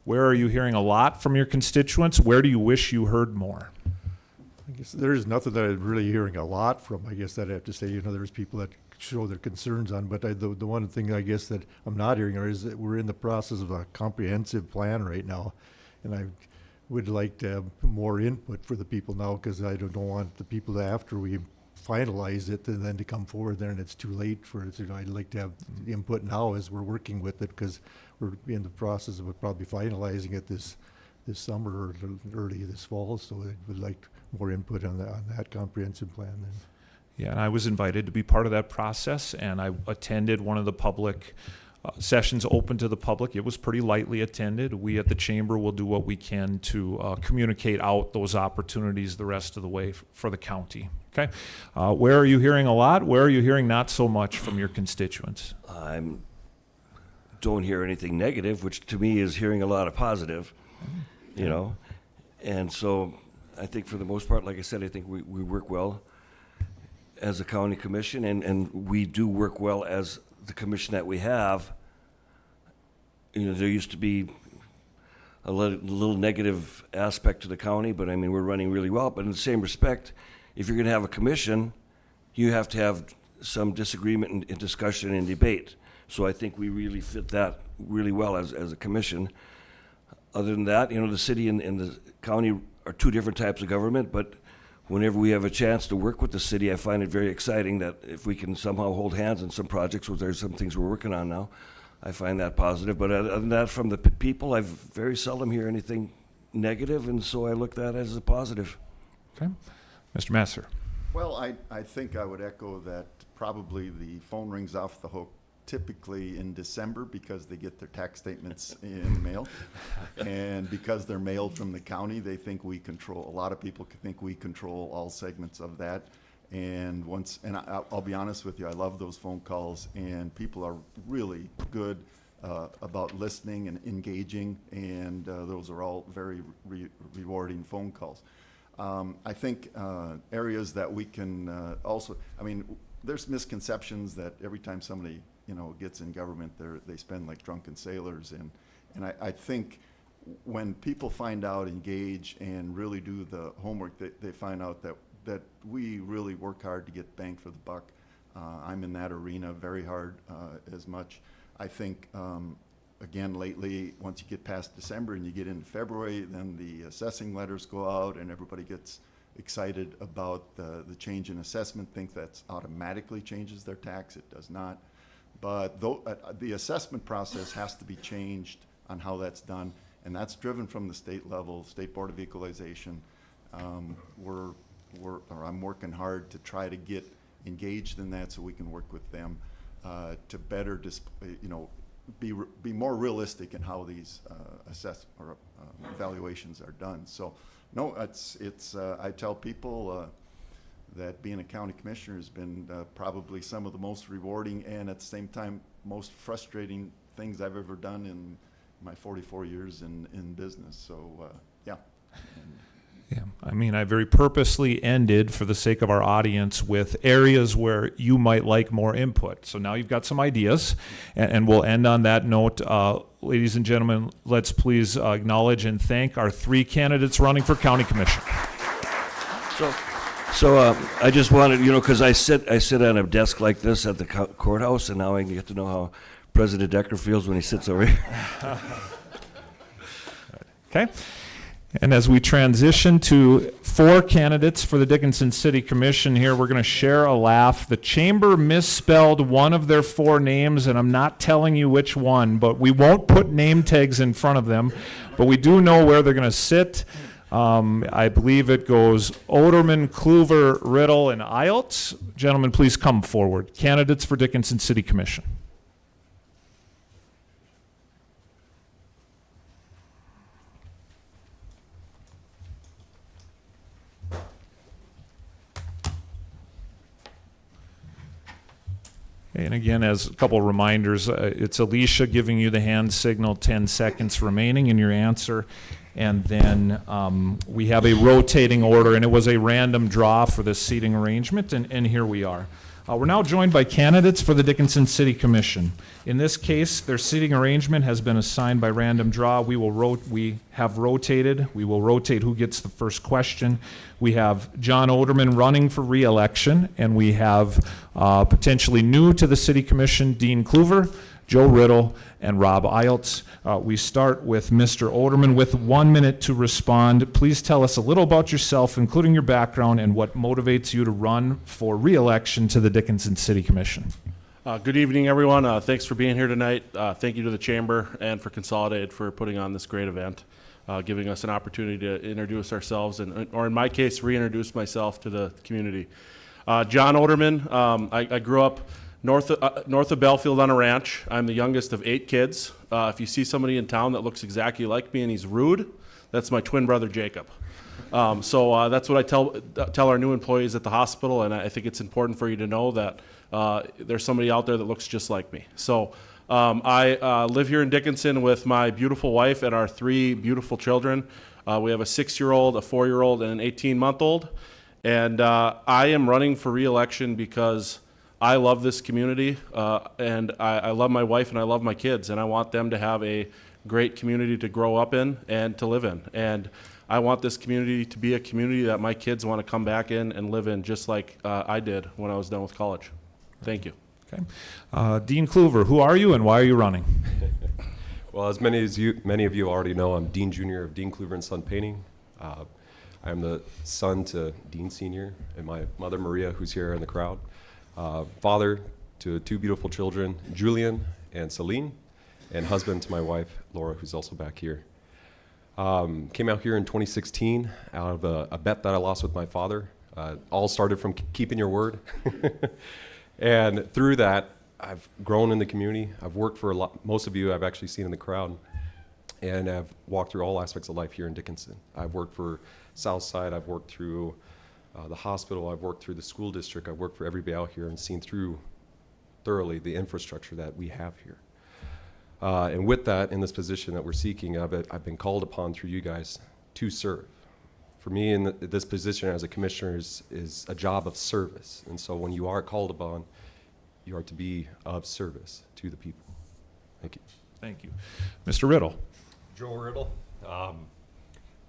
Where are you hearing a lot from your constituents? Where do you wish you heard more? I guess there's nothing that I'm really hearing a lot from. I guess that I have to say, there's people that show their concerns on, but the one thing I guess that I'm not hearing is that we're in the process of a comprehensive plan right now, and I would like to have more input for the people now, because I don't want the people that after we finalize it and then to come forward there and it's too late for it. I'd like to have input now as we're working with it, because we're in the process of probably finalizing it this summer or early this fall. So I would like more input on that comprehensive plan then. Yeah, and I was invited to be part of that process, and I attended one of the public sessions open to the public. It was pretty lightly attended. We at the Chamber will do what we can to communicate out those opportunities the rest of the way for the county. Okay, where are you hearing a lot? Where are you hearing not so much from your constituents? I don't hear anything negative, which to me is hearing a lot of positive, and so I think for the most part, like I said, I think we work well as a county commission, and we do work well as the commission that we have. There used to be a little negative aspect to the county, but I mean, we're running really well. But in the same respect, if you're going to have a commission, you have to have some disagreement and discussion and debate. So I think we really fit that really well as a commission. Other than that, the city and the county are two different types of government, but whenever we have a chance to work with the city, I find it very exciting that if we can somehow hold hands on some projects, where there's some things we're working on now, I find that positive. But other than that, from the people, I very seldom hear anything negative, and so I look at that as a positive. Okay, Mr. Masser. Well, I think I would echo that probably the phone rings off the hook typically in December, because they get their tax statements in the mail. And because they're mailed from the county, they think we control, a lot of people think we control all segments of that. And I'll be honest with you, I love those phone calls, and people are really good about listening and engaging, and those are all very rewarding phone calls. I think areas that we can also, there's misconceptions that every time somebody gets in government, they spend like drunken sailors, and I think when people find out, engage, and really do the homework, they find out that we really work hard to get bang for the buck. I'm in that arena very hard as much. I think again lately, once you get past December and you get into February, then the assessing letters go out and everybody gets excited about the change in assessment, think that automatically changes their tax. It does not. But the assessment process has to be changed on how that's done, and that's driven from the state level, State Board of Equalization. I'm working hard to try to get engaged in that so we can work with them to better be more realistic in how these evaluations are done. So, no, I tell people that being a county commissioner has been probably some of the most rewarding and at the same time most frustrating things I've ever done in my 44 years in business. So, yeah. Yeah, I very purposely ended, for the sake of our audience, with areas where you might like more input. So now you've got some ideas, and we'll end on that note. Ladies and gentlemen, let's please acknowledge and thank our 3 candidates running for county commission. So I just wanted, because I sit on a desk like this at the courthouse, and now I get to know how President Decker feels when he sits over here. Okay. And as we transition to 4 candidates for the Dickinson City Commission here, we're going to share a laugh. The Chamber misspelled one of their 4 names, and I'm not telling you which one, but we won't put name tags in front of them, but we do know where they're going to sit. I believe it goes Oderman, Kluver, Riddle, and Iltz. Gentlemen, please come forward. Candidates for Dickinson City Commission. And again, as a couple of reminders, it's Alicia giving you the hand signal, 10 seconds remaining in your answer. And then we have a rotating order, and it was a random draw for this seating arrangement, and here we are. We're now joined by candidates for the Dickinson City Commission. In this case, their seating arrangement has been assigned by random draw. We have rotated. We will rotate who gets the first question. We have John Oderman running for re-election, and we have potentially new to the City Commission, Dean Kluver, Joe Riddle, and Rob Iltz. We start with Mr. Oderman with 1 minute to respond. Please tell us a little about yourself, including your background and what motivates you to run for re-election to the Dickinson City Commission. Good evening, everyone. Thanks for being here tonight. Thank you to the Chamber and for Consolidated for putting on this great event, giving us an opportunity to introduce ourselves, or in my case, reintroduce myself to the community. John Oderman. I grew up north of Belfield on a ranch. I'm the youngest of 8 kids. If you see somebody in town that looks exactly like me and he's rude, that's my twin brother Jacob. So that's what I tell our new employees at the hospital, and I think it's important for you to know that there's somebody out there that looks just like me. So I live here in Dickinson with my beautiful wife and our 3 beautiful children. We have a 6-year-old, a 4-year-old, and an 18-month-old. And I am running for re-election because I love this community, and I love my wife and I love my kids, and I want them to have a great community to grow up in and to live in. And I want this community to be a community that my kids want to come back in and live in, just like I did when I was done with college. Thank you. Okay. Dean Kluver, who are you and why are you running? Well, as many of you already know, I'm Dean Jr. of Dean Kluver and Son Painting. I'm the son to Dean Sr. and my mother Maria, who's here in the crowd. Father to 2 beautiful children, Julian and Celine, and husband to my wife, Laura, who's also back here. Came out here in 2016 out of a bet that I lost with my father. All started from keeping your word. And through that, I've grown in the community. I've worked for most of you I've actually seen in the crowd, and I've walked through all aspects of life here in Dickinson. I've worked for Southside, I've worked through the hospital, I've worked through the school district, I've worked for everybody out here and seen through thoroughly the infrastructure that we have here. And with that, in this position that we're seeking of it, I've been called upon through you guys to serve. For me, in this position as a commissioner is a job of service. And so when you are called upon, you are to be of service to the people. Thank you. Thank you. Mr. Riddle. Joe Riddle,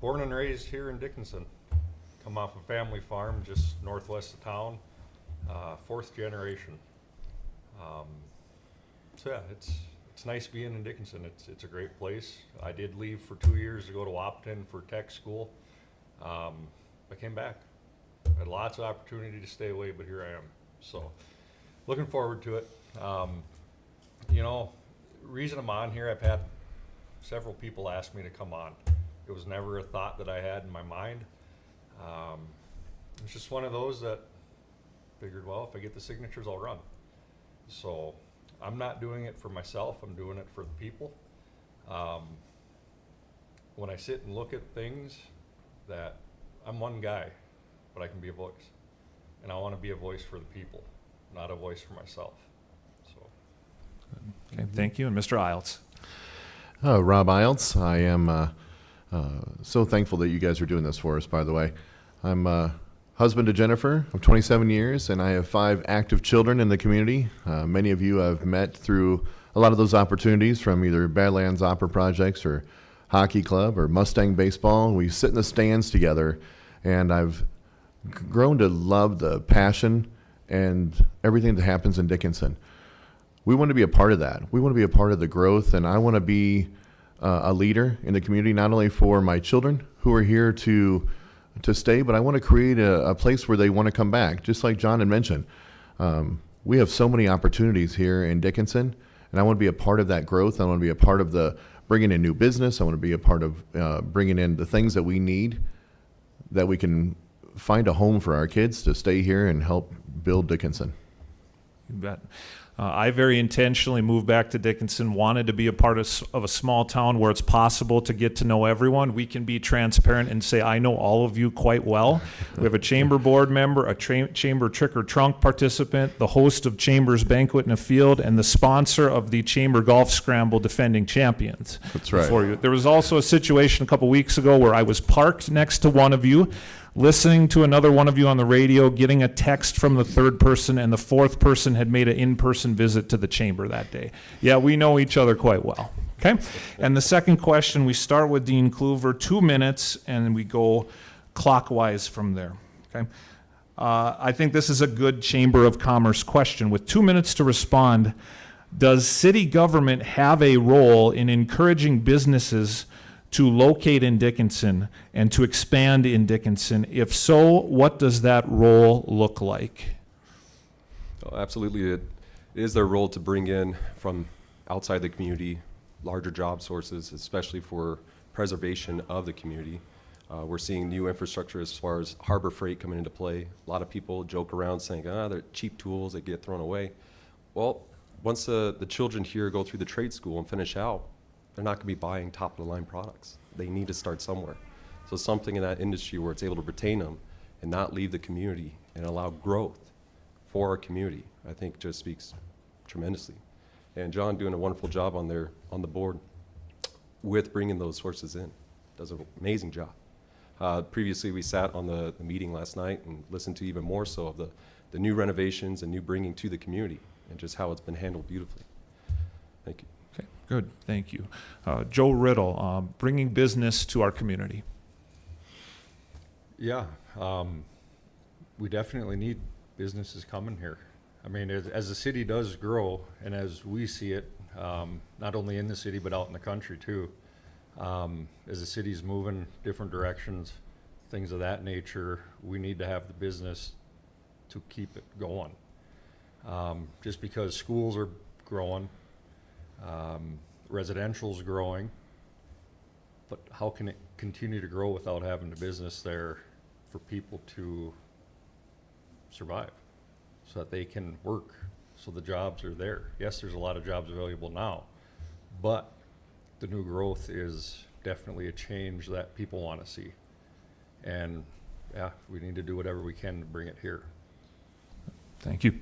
born and raised here in Dickinson. Come off a family farm just northwest of town, 4th generation. So yeah, it's nice being in Dickinson. It's a great place. I did leave for 2 years to go to Wapton for tech school. I came back. Had lots of opportunity to stay away, but here I am. So looking forward to it. You know, reason I'm on here, I've had several people ask me to come on. It was never a thought that I had in my mind. It's just one of those that figured, well, if I get the signatures, I'll run. So I'm not doing it for myself, I'm doing it for the people. When I sit and look at things, that I'm one guy, but I can be a voice. And I want to be a voice for the people, not a voice for myself. So. Okay, thank you. And Mr. Iltz. Rob Iltz. I am so thankful that you guys are doing this for us, by the way. I'm husband to Jennifer of 27 years, and I have 5 active children in the community. Many of you I've met through a lot of those opportunities from either Badlands Opera Projects or Hockey Club or Mustang Baseball. We sit in the stands together, and I've grown to love the passion and everything that happens in Dickinson. We want to be a part of that. We want to be a part of the growth, and I want to be a leader in the community, not only for my children who are here to stay, but I want to create a place where they want to come back, just like John had mentioned. We have so many opportunities here in Dickinson, and I want to be a part of that growth. I want to be a part of the bringing in new business. I want to be a part of bringing in the things that we need, that we can find a home for our kids to stay here and help build Dickinson. You bet. I very intentionally moved back to Dickinson, wanted to be a part of a small town where it's possible to get to know everyone. We can be transparent and say, I know all of you quite well. We have a chamber board member, a chamber trick or trunk participant, the host of Chamber's Banquet in a Field, and the sponsor of the Chamber Golf Scramble defending champions. That's right. Before you. There was also a situation a couple weeks ago where I was parked next to one of you. listening to another one of you on the radio, getting a text from the third person, and the fourth person had made an in-person visit to the chamber that day. Yeah, we know each other quite well. Okay? And the second question, we start with Dean Kluver, 2 minutes, and we go clockwise from there. Okay? I think this is a good Chamber of Commerce question. With 2 minutes to respond, does city government have a role in encouraging businesses to locate in Dickinson and to expand in Dickinson? If so, what does that role look like? Oh, absolutely. It is their role to bring in from outside the community larger job sources, especially for preservation of the community. We're seeing new infrastructure as far as harbor freight coming into play. A lot of people joke around saying, they're cheap tools that get thrown away. Well, once the children here go through the trade school and finish out, they're not going to be buying top-of-the-line products. They need to start somewhere. So something in that industry where it's able to retain them and not leave the community and allow growth for our community, I think just speaks tremendously. And John doing a wonderful job on the board with bringing those sources in. Does an amazing job. Previously, we sat on the meeting last night and listened to even more so of the new renovations and new bringing to the community and just how it's been handled beautifully. Thank you. Okay, good, thank you. Joe Riddle, bringing business to our community. Yeah, we definitely need businesses coming here. I mean, as the city does grow, and as we see it, not only in the city but out in the country too, as the city's moving different directions, things of that nature, we need to have the business to keep it going. Just because schools are growing, residential's growing, but how can it continue to grow without having the business there for people to survive so that they can work, so the jobs are there? Yes, there's a lot of jobs available now, but the new growth is definitely a change that people want to see. And yeah, we need to do whatever we can to bring it here. Thank you.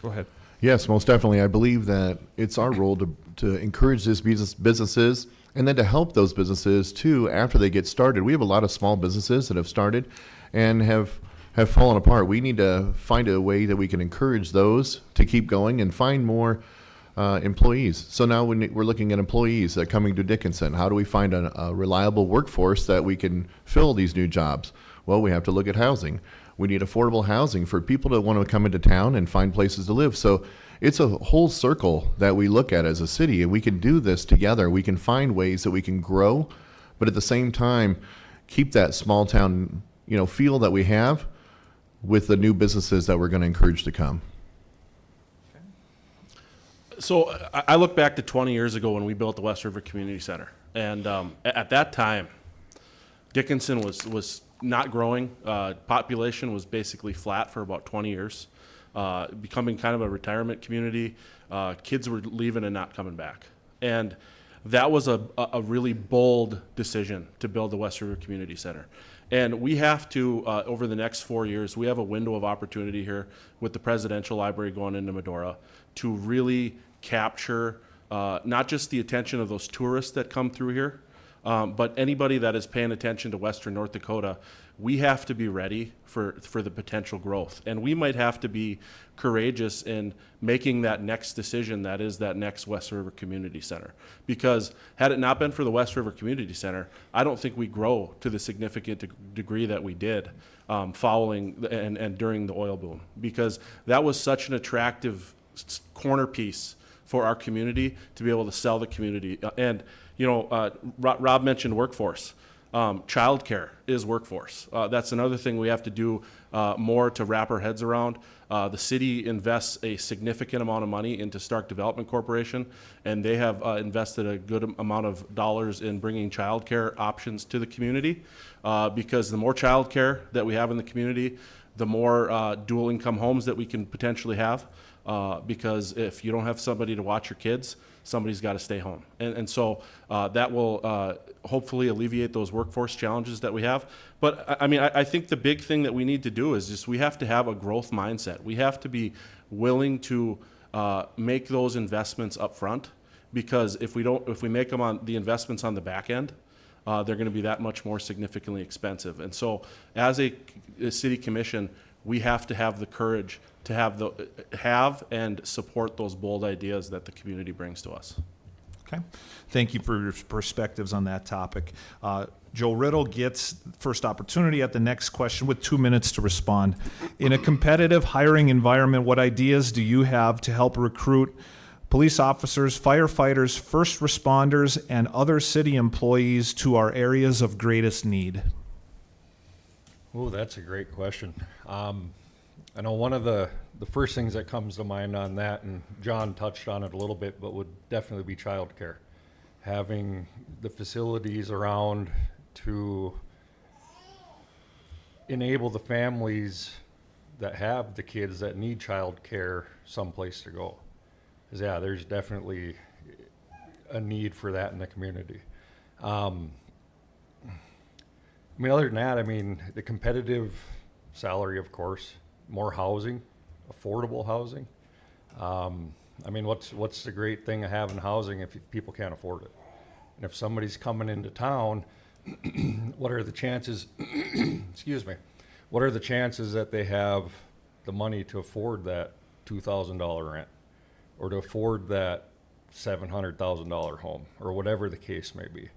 Go ahead. Yes, most definitely. I believe that it's our role to encourage these businesses and then to help those businesses too after they get started. We have a lot of small businesses that have started and have fallen apart. We need to find a way that we can encourage those to keep going and find more employees. So now we're looking at employees that are coming to Dickinson. How do we find a reliable workforce that we can fill these new jobs? Well, we have to look at housing. We need affordable housing for people that want to come into town and find places to live. So it's a whole circle that we look at as a city, and we can do this together. We can find ways that we can grow, but at the same time, keep that small town, feel that we have with the new businesses that we're going to encourage to come. So I look back to 20 years ago when we built the West River Community Center. And at that time, Dickinson was not growing. Population was basically flat for about 20 years, becoming kind of a retirement community. Kids were leaving and not coming back. And that was a really bold decision to build the West River Community Center. And we have to, over the next 4 years, we have a window of opportunity here with the Presidential Library going into Medora to really capture not just the attention of those tourists that come through here, but anybody that is paying attention to Western North Dakota. We have to be ready for the potential growth. And we might have to be courageous in making that next decision, that is that next West River Community Center. Because had it not been for the West River Community Center, I don't think we grow to the significant degree that we did following and during the oil boom. Because that was such an attractive corner piece for our community to be able to sell the community. And Rob mentioned workforce. Childcare is workforce. That's another thing we have to do more to wrap our heads around. The city invests a significant amount of money into Stark Development Corporation, and they have invested a good amount of dollars in bringing childcare options to the community. Because the more childcare that we have in the community, the more dual income homes that we can potentially have. Because if you don't have somebody to watch your kids, somebody's got to stay home. And so that will hopefully alleviate those workforce challenges that we have. But I think the big thing that we need to do is just we have to have a growth mindset. We have to be willing to make those investments up front, because if we make them on the investments on the back end, they're going to be that much more significantly expensive. And so as a city commission, we have to have the courage to have and support those bold ideas that the community brings to us. Okay. Thank you for your perspectives on that topic. Joe Riddle gets first opportunity at the next question with 2 minutes to respond. In a competitive hiring environment, what ideas do you have to help recruit police officers, firefighters, first responders, and other city employees to our areas of greatest need? Oh, that's a great question. I know one of the first things that comes to mind on that, and John touched on it a little bit, but would definitely be childcare. Having the facilities around to enable the families that have the kids that need childcare someplace to go. 'Cause yeah, there's definitely a need for that in the community. I mean, other than that, I mean, the competitive salary, of course, more housing, affordable housing. I mean, what's the great thing of having housing if people can't afford it? And if somebody's coming into town, what are the chances, excuse me, what are the chances that they have the money to afford that $2,000 rent or to afford that $700,000 home or whatever the case may be?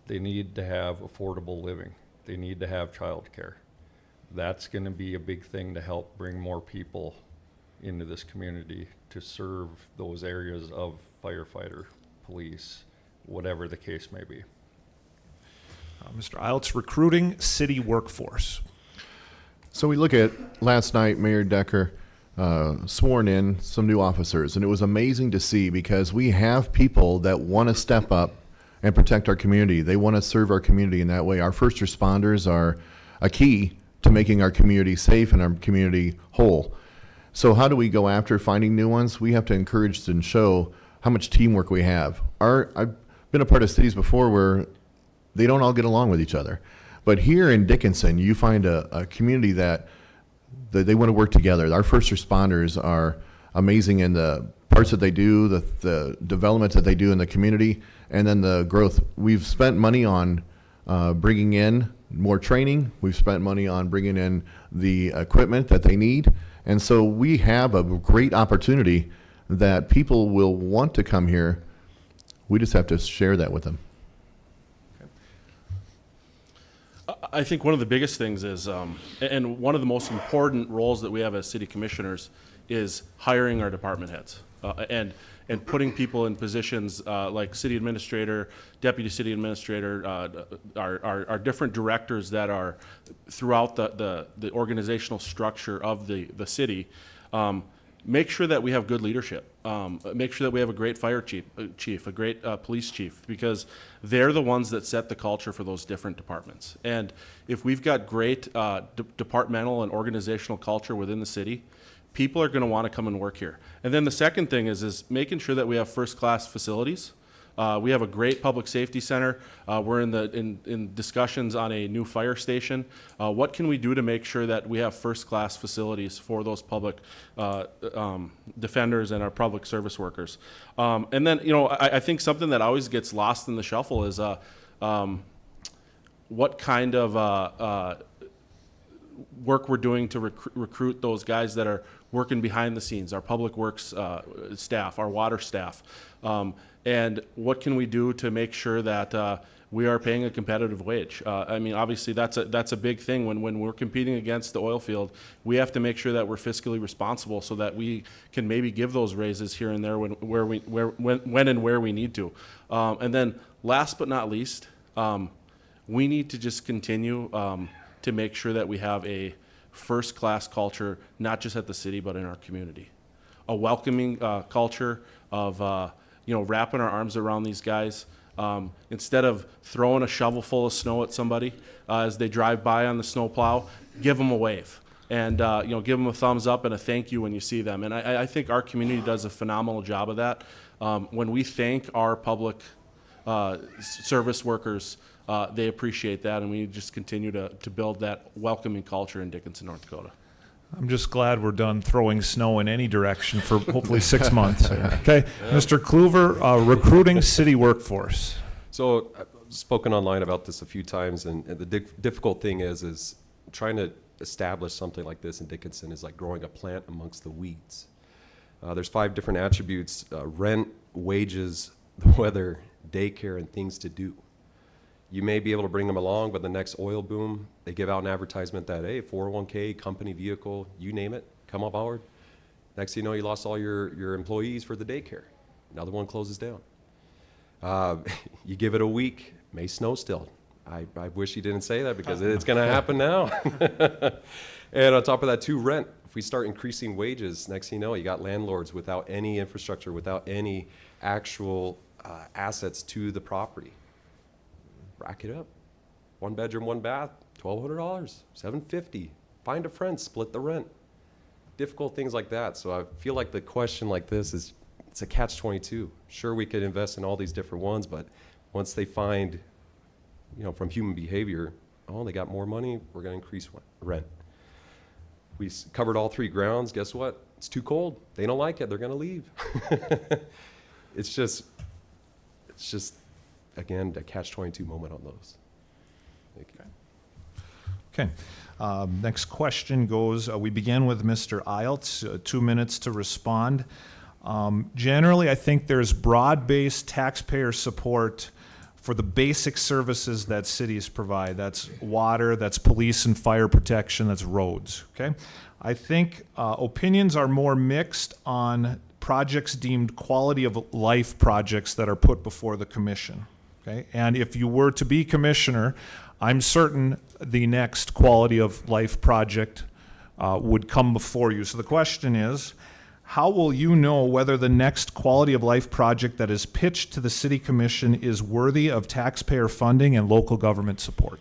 They need to have affordable living. They need to have childcare. That's going to be a big thing to help bring more people into this community to serve those areas of firefighter, police, whatever the case may be. Mr. Iltz, recruiting city workforce. So we look at last night, Mayor Decker sworn in some new officers, and it was amazing to see because we have people that want to step up and protect our community. They want to serve our community in that way. Our first responders are a key to making our community safe and our community whole. So how do we go after finding new ones? We have to encourage and show how much teamwork we have. I've been a part of cities before where they don't all get along with each other. But here in Dickinson, you find a community that they want to work together. Our first responders are amazing in the parts that they do, the development that they do in the community, and then the growth. We've spent money on bringing in more training. We've spent money on bringing in the equipment that they need. And so we have a great opportunity that people will want to come here. We just have to share that with them. I think one of the biggest things is, and one of the most important roles that we have as city commissioners is hiring our department heads and putting people in positions like city administrator, deputy city administrator, our different directors that are throughout the organizational structure of the city. Make sure that we have good leadership. Make sure that we have a great fire chief, a great police chief, because they're the ones that set the culture for those different departments. And if we've got great departmental and organizational culture within the city, people are going to want to come and work here. And then the second thing is making sure that we have first-class facilities. We have a great public safety center. We're in discussions on a new fire station. What can we do to make sure that we have first-class facilities for those public defenders and our public service workers? And then, I think something that always gets lost in the shuffle is what kind of work we're doing to recruit those guys that are working behind the scenes, our public works staff, our water staff. And what can we do to make sure that we are paying a competitive wage? I mean, obviously, that's a big thing. When we're competing against the oil field, we have to make sure that we're fiscally responsible so that we can maybe give those raises here and there when and where we need to. And then, last but not least, we need to just continue to make sure that we have a first-class culture, not just at the city, but in our community. A welcoming culture of wrapping our arms around these guys. Instead of throwing a shovel full of snow at somebody as they drive by on the snowplow, give them a wave and give them a thumbs up and a thank you when you see them. And I think our community does a phenomenal job of that. When we thank our public service workers, they appreciate that, and we just continue to build that welcoming culture in Dickinson, North Dakota. I'm just glad we're done throwing snow in any direction for hopefully 6 months. Okay, Mr. Kluver, recruiting city workforce. So spoken online about this a few times, and the difficult thing is trying to establish something like this in Dickinson is like growing a plant amongst the weeds. There's 5 different attributes: rent, wages, the weather, daycare, and things to do. You may be able to bring them along, but the next oil boom, they give out an advertisement that, hey, 401k, company vehicle, you name it, come on board. Next thing you know, you lost all your employees for the daycare. Another one closes down. You give it a week, may snow still. I wish you didn't say that because it's going to happen now. And on top of that, too, rent. If we start increasing wages, next thing you know, you got landlords without any infrastructure, without any actual assets to the property. Rack it up. 1 bedroom, 1 bath, $1,200, $750. Find a friend, split the rent. Difficult things like that. So I feel like the question like this is, it's a catch-22. Sure, we could invest in all these different ones, but once they find, from human behavior, oh, they got more money, we're going to increase rent. We covered all 3 grounds. Guess what? It's too cold. They don't like it. They're going to leave. It's just, again, a catch-22 moment on those. Thank you. Okay. Next question goes, we began with Mr. Iltz, 2 minutes to respond. Generally, I think there's broad-based taxpayer support for the basic services that cities provide. That's water, that's police and fire protection, that's roads, okay? I think opinions are more mixed on projects deemed quality of life projects that are put before the commission, okay? And if you were to be commissioner, I'm certain the next quality of life project would come before you. So the question is, how will you know whether the next quality of life project that is pitched to the city commission is worthy of taxpayer funding and local government support?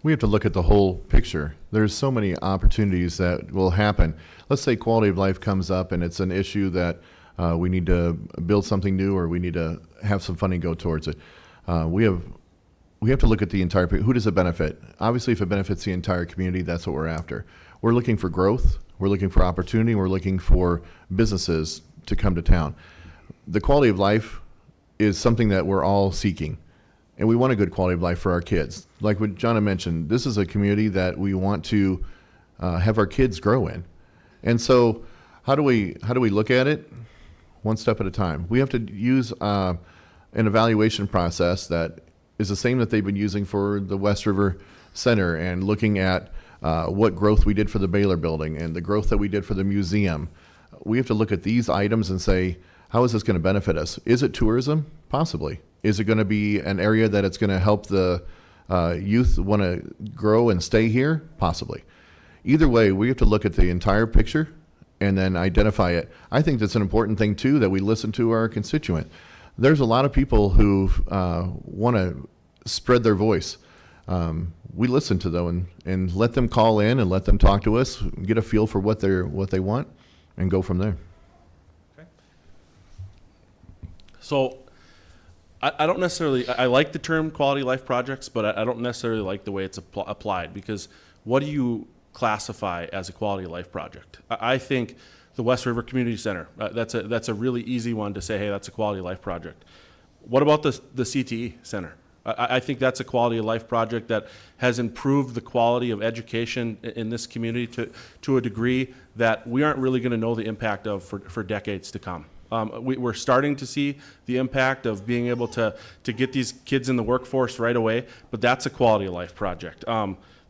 We have to look at the whole picture. There's so many opportunities that will happen. Let's say quality of life comes up and it's an issue that we need to build something new or we need to have some funding go towards it. We have to look at the entire picture. Who does it benefit? Obviously, if it benefits the entire community, that's what we're after. We're looking for growth. We're looking for opportunity. We're looking for businesses to come to town. The quality of life is something that we're all seeking. And we want a good quality of life for our kids. Like what John had mentioned, this is a community that we want to have our kids grow in. And so how do we look at it? One step at a time. We have to use an evaluation process that is the same that they've been using for the West River Center and looking at what growth we did for the Baylor building and the growth that we did for the museum. We have to look at these items and say, how is this going to benefit us? Is it tourism? Possibly. Is it going to be an area that it's going to help the youth want to grow and stay here? Possibly. Either way, we have to look at the entire picture and then identify it. I think that's an important thing, too, that we listen to our constituent. There's a lot of people who want to spread their voice. We listen to them and let them call in and let them talk to us, get a feel for what they want, and go from there. Okay. So I don't necessarily, I like the term quality life projects, but I don't necessarily like the way it's applied, because what do you classify as a quality life project? I think the West River Community Center, that's a really easy one to say, hey, that's a quality life project. What about the CTE Center? I think that's a quality of life project that has improved the quality of education in this community to a degree that we aren't really going to know the impact of for decades to come. We're starting to see the impact of being able to get these kids in the workforce right away, but that's a quality of life project.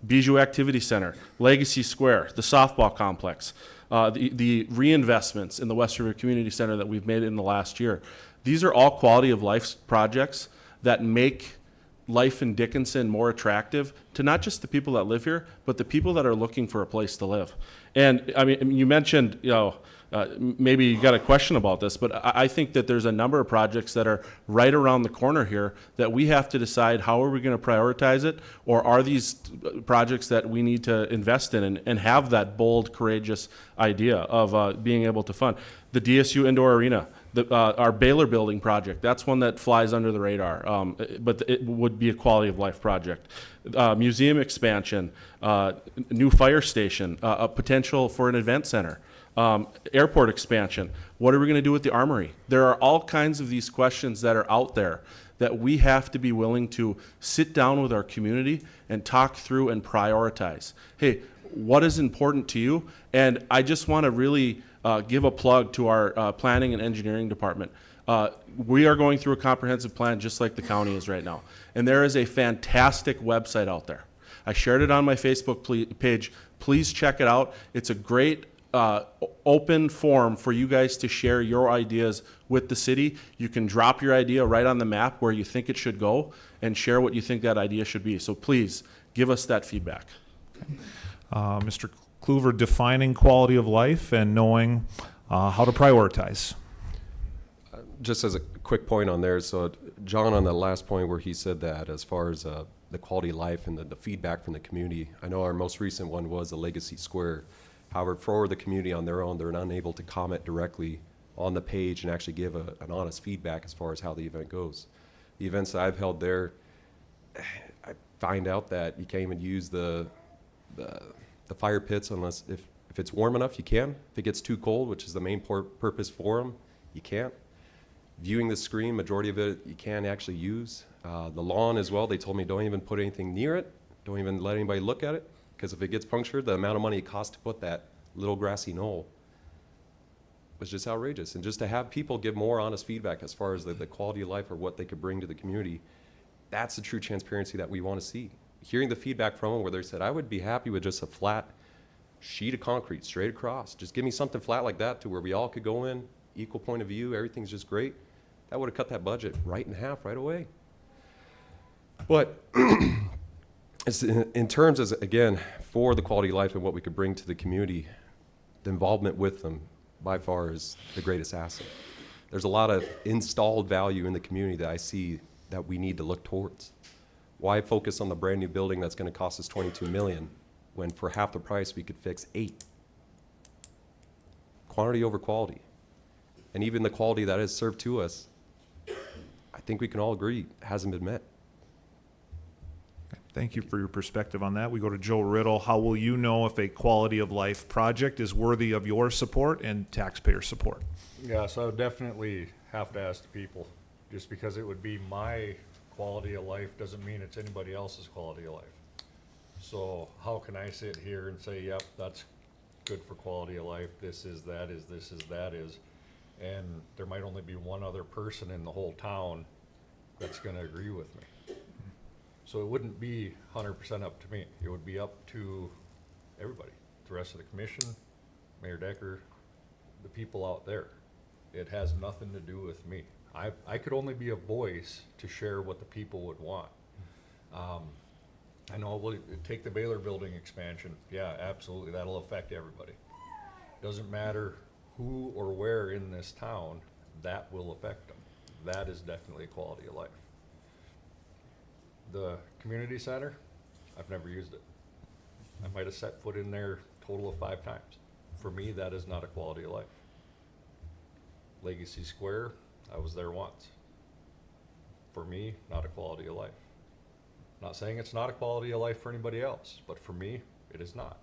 Bijou Activity Center, Legacy Square, the softball complex, the reinvestments in the West River Community Center that we've made in the last year. These are all quality of life projects that make life in Dickinson more attractive to not just the people that live here, but the people that are looking for a place to live. And I mean, you mentioned, maybe you got a question about this, but I think that there's a number of projects that are right around the corner here that we have to decide how are we going to prioritize it, or are these projects that we need to invest in and have that bold, courageous idea of being able to fund. The DSU Indoor Arena, our Baylor building project, that's one that flies under the radar, but it would be a quality of life project. Museum expansion, new fire station, a potential for an event center. Airport expansion. What are we going to do with the armory? There are all kinds of these questions that are out there that we have to be willing to sit down with our community and talk through and prioritize. Hey, what is important to you? And I just want to really give a plug to our planning and engineering department. We are going through a comprehensive plan just like the county is right now. And there is a fantastic website out there. I shared it on my Facebook page. Please check it out. It's a great open forum for you guys to share your ideas with the city. You can drop your idea right on the map where you think it should go and share what you think that idea should be. So please give us that feedback. Mr. Kluver, defining quality of life and knowing how to prioritize. Just as a quick point on there, so John, on the last point where he said that as far as the quality of life and the feedback from the community, I know our most recent one was the Legacy Square. However, for the community on their own, they're unable to comment directly on the page and actually give an honest feedback as far as how the event goes. The events that I've held there, I find out that you can't even use the fire pits unless if it's warm enough, you can. If it gets too cold, which is the main purpose for them, you can't. Viewing the screen, majority of it you can actually use. The lawn as well, they told me don't even put anything near it. Don't even let anybody look at it, because if it gets punctured, the amount of money it costs to put that little grassy knoll was just outrageous. And just to have people give more honest feedback as far as the quality of life or what they could bring to the community, that's the true transparency that we want to see. Hearing the feedback from them where they said, I would be happy with just a flat sheet of concrete straight across. Just give me something flat like that to where we all could go in, equal point of view, everything's just great. That would have cut that budget right in half right away. But it's in terms as, again, for the quality of life and what we could bring to the community, the involvement with them by far is the greatest asset. There's a lot of installed value in the community that I see that we need to look towards. Why focus on the brand new building that's going to cost us $22 million when for half the price we could fix 8? Quantity over quality. And even the quality that is served to us, I think we can all agree hasn't been met. Thank you for your perspective on that. We go to Joe Riddle. How will you know if a quality of life project is worthy of your support and taxpayer support? Yeah, so I would definitely have to ask the people. Just because it would be my quality of life doesn't mean it's anybody else's quality of life. So how can I sit here and say, yep, that's good for quality of life, this is, that is, this is, that is, and there might only be one other person in the whole town that's gonna agree with me. So it wouldn't be 100% up to me. It would be up to everybody, the rest of the commission, Mayor Decker, the people out there. It has nothing to do with me. I could only be a voice to share what the people would want. I know we'll take the Baylor building expansion. Yeah, absolutely, that'll affect everybody. Doesn't matter who or where in this town, that will affect them. That is definitely quality of life. The community center, I've never used it. I might have set foot in there a total of 5 times. For me, that is not a quality of life. Legacy Square, I was there once. For me, not a quality of life. Not saying it's not a quality of life for anybody else, but for me, it is not.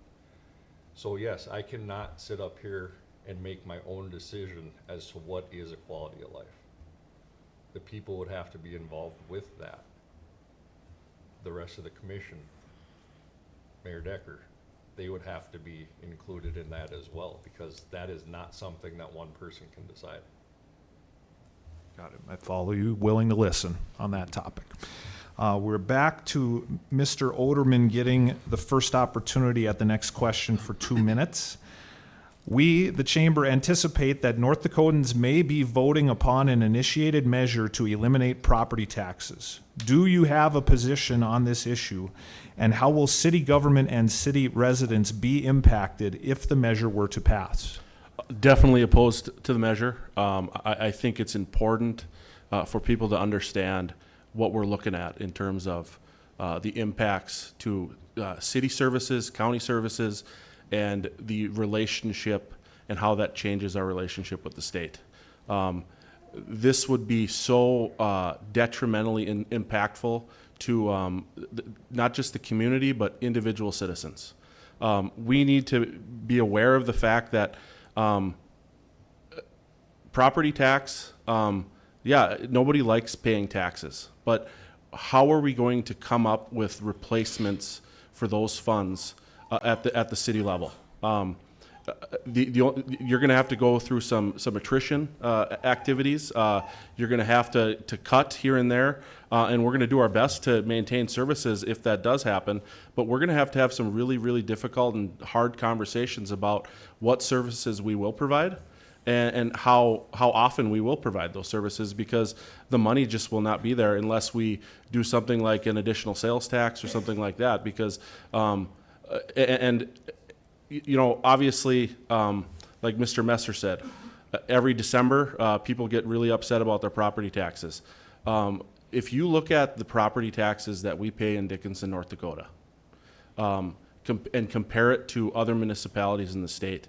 So yes, I cannot sit up here and make my own decision as to what is a quality of life. The people would have to be involved with that. The rest of the commission, Mayor Decker, they would have to be included in that as well, because that is not something that one person can decide. Got it. I follow you, willing to listen on that topic. We're back to Mr. Oderman getting the first opportunity at the next question for 2 minutes. We, the Chamber, anticipate that North Dakotans may be voting upon an initiated measure to eliminate property taxes. Do you have a position on this issue, and how will city government and city residents be impacted if the measure were to pass? Definitely opposed to the measure. I think it's important for people to understand what we're looking at in terms of the impacts to city services, county services, and the relationship and how that changes our relationship with the state. This would be so detrimentally impactful to not just the community, but individual citizens. We need to be aware of the fact that property tax Yeah, nobody likes paying taxes, but how are we going to come up with replacements for those funds at the city level? You're going to have to go through some attrition activities. You're going to have to cut here and there, and we're going to do our best to maintain services if that does happen. But we're going to have some really, really difficult and hard conversations about what services we will provide and how often we will provide those services, because the money just will not be there unless we do something like an additional sales tax or something like that. Because obviously, like Mr. Messer said, every December, people get really upset about their property taxes. If you look at the property taxes that we pay in Dickinson, North Dakota, and compare it to other municipalities in the state,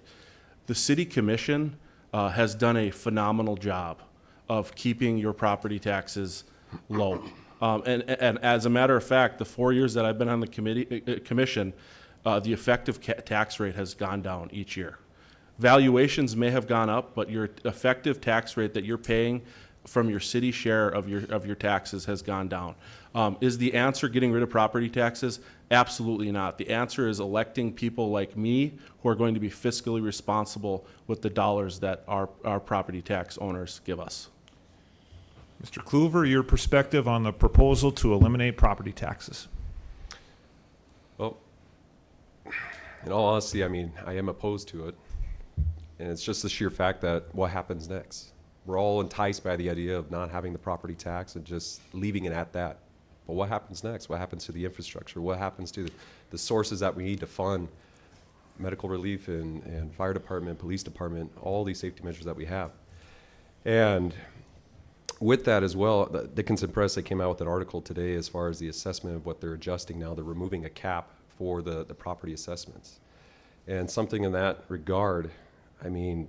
the city commission has done a phenomenal job of keeping your property taxes low. And as a matter of fact, the 4 years that I've been on the commission, the effective tax rate has gone down each year. Valuations may have gone up, but your effective tax rate that you're paying from your city share of your taxes has gone down. Is the answer getting rid of property taxes? Absolutely not. The answer is electing people like me who are going to be fiscally responsible with the dollars that our property tax owners give us. Mr. Kluver, your perspective on the proposal to eliminate property taxes. Well, in all honesty, I mean, I am opposed to it. And it's just the sheer fact that what happens next? We're all enticed by the idea of not having the property tax and just leaving it at that. But what happens next? What happens to the infrastructure? What happens to the sources that we need to fund medical relief and fire department, police department, all these safety measures that we have? And with that as well, the Dickinson Press, they came out with an article today as far as the assessment of what they're adjusting now. They're removing a cap for the property assessments. And something in that regard, I mean,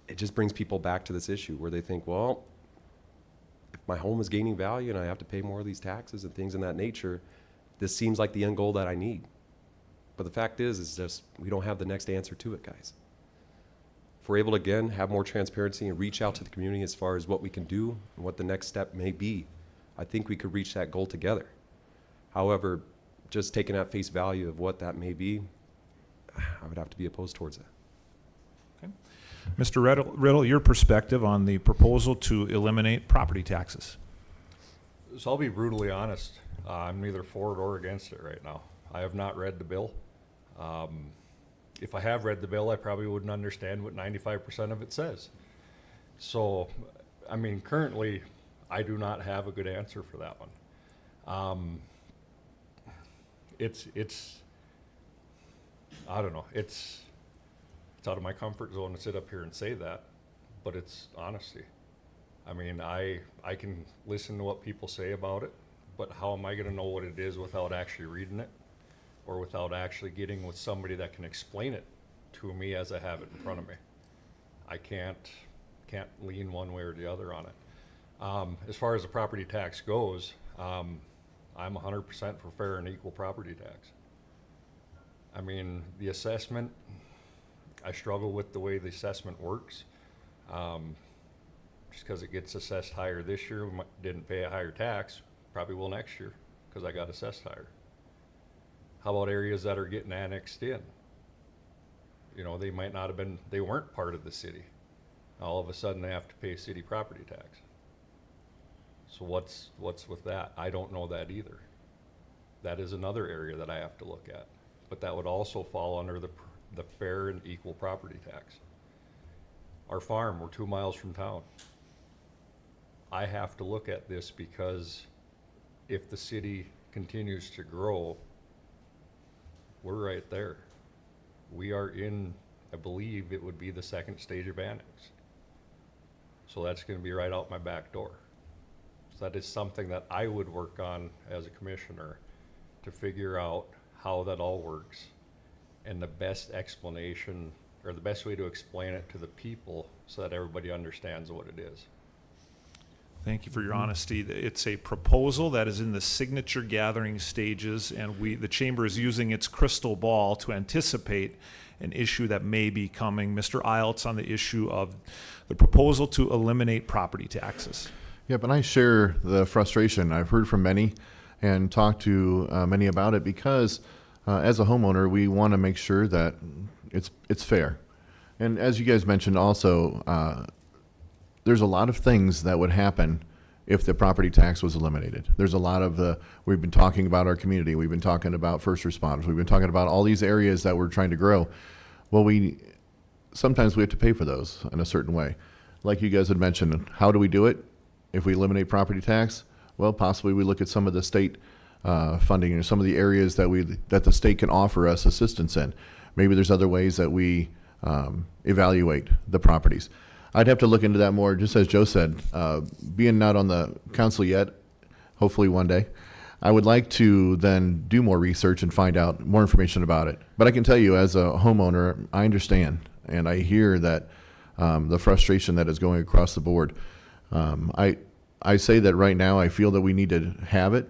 it just brings people back to this issue where they think, well, if my home is gaining value and I have to pay more of these taxes and things in that nature, this seems like the end goal that I need. But the fact is just we don't have the next answer to it, guys. If we're able to, again, have more transparency and reach out to the community as far as what we can do and what the next step may be, I think we could reach that goal together. However, just taking at face value of what that may be, I would have to be opposed towards that. Okay. Mr. Riddle, your perspective on the proposal to eliminate property taxes. So I'll be brutally honest. I'm neither for it or against it right now. I have not read the bill. If I have read the bill, I probably wouldn't understand what 95% of it says. So, I mean, currently, I do not have a good answer for that one. I don't know. It's out of my comfort zone to sit up here and say that, but it's honesty. I mean, I can listen to what people say about it, but how am I going to know what it is without actually reading it or without actually getting with somebody that can explain it to me as I have it in front of me? I can't lean one way or the other on it. As far as the property tax goes, I'm 100% for fair and equal property tax. I mean, the assessment, I struggle with the way the assessment works. Just because it gets assessed higher this year, we didn't pay a higher tax, probably will next year because I got assessed higher. How about areas that are getting annexed in? You know, they might not have been, they weren't part of the city. All of a sudden they have to pay city property tax. So what's with that? I don't know that either. That is another area that I have to look at. But that would also fall under the fair and equal property tax. Our farm, we're 2 miles from town. I have to look at this because if the city continues to grow, we're right there. We are in, I believe it would be the second stage of annex. So that's going to be right out my back door. So that is something that I would work on as a commissioner to figure out how that all works and the best explanation or the best way to explain it to the people so that everybody understands what it is. Thank you for your honesty. It's a proposal that is in the signature gathering stages, and the chamber is using its crystal ball to anticipate an issue that may be coming. Mr. Iltz, on the issue of the proposal to eliminate property taxes. Yep, and I share the frustration. I've heard from many and talked to many about it because as a homeowner, we want to make sure that it's fair. And as you guys mentioned also, there's a lot of things that would happen if the property tax was eliminated. There's a lot of we've been talking about our community. We've been talking about first responders. We've been talking about all these areas that we're trying to grow. Well, sometimes we have to pay for those in a certain way. Like you guys had mentioned, how do we do it if we eliminate property tax? Well, possibly we look at some of the state funding or some of the areas that the state can offer us assistance in. Maybe there's other ways that we evaluate the properties. I'd have to look into that more, just as Joe said, being not on the council yet, hopefully one day, I would like to then do more research and find out more information about it. But I can tell you as a homeowner, I understand, and I hear that the frustration that is going across the board. I say that right now I feel that we need to have it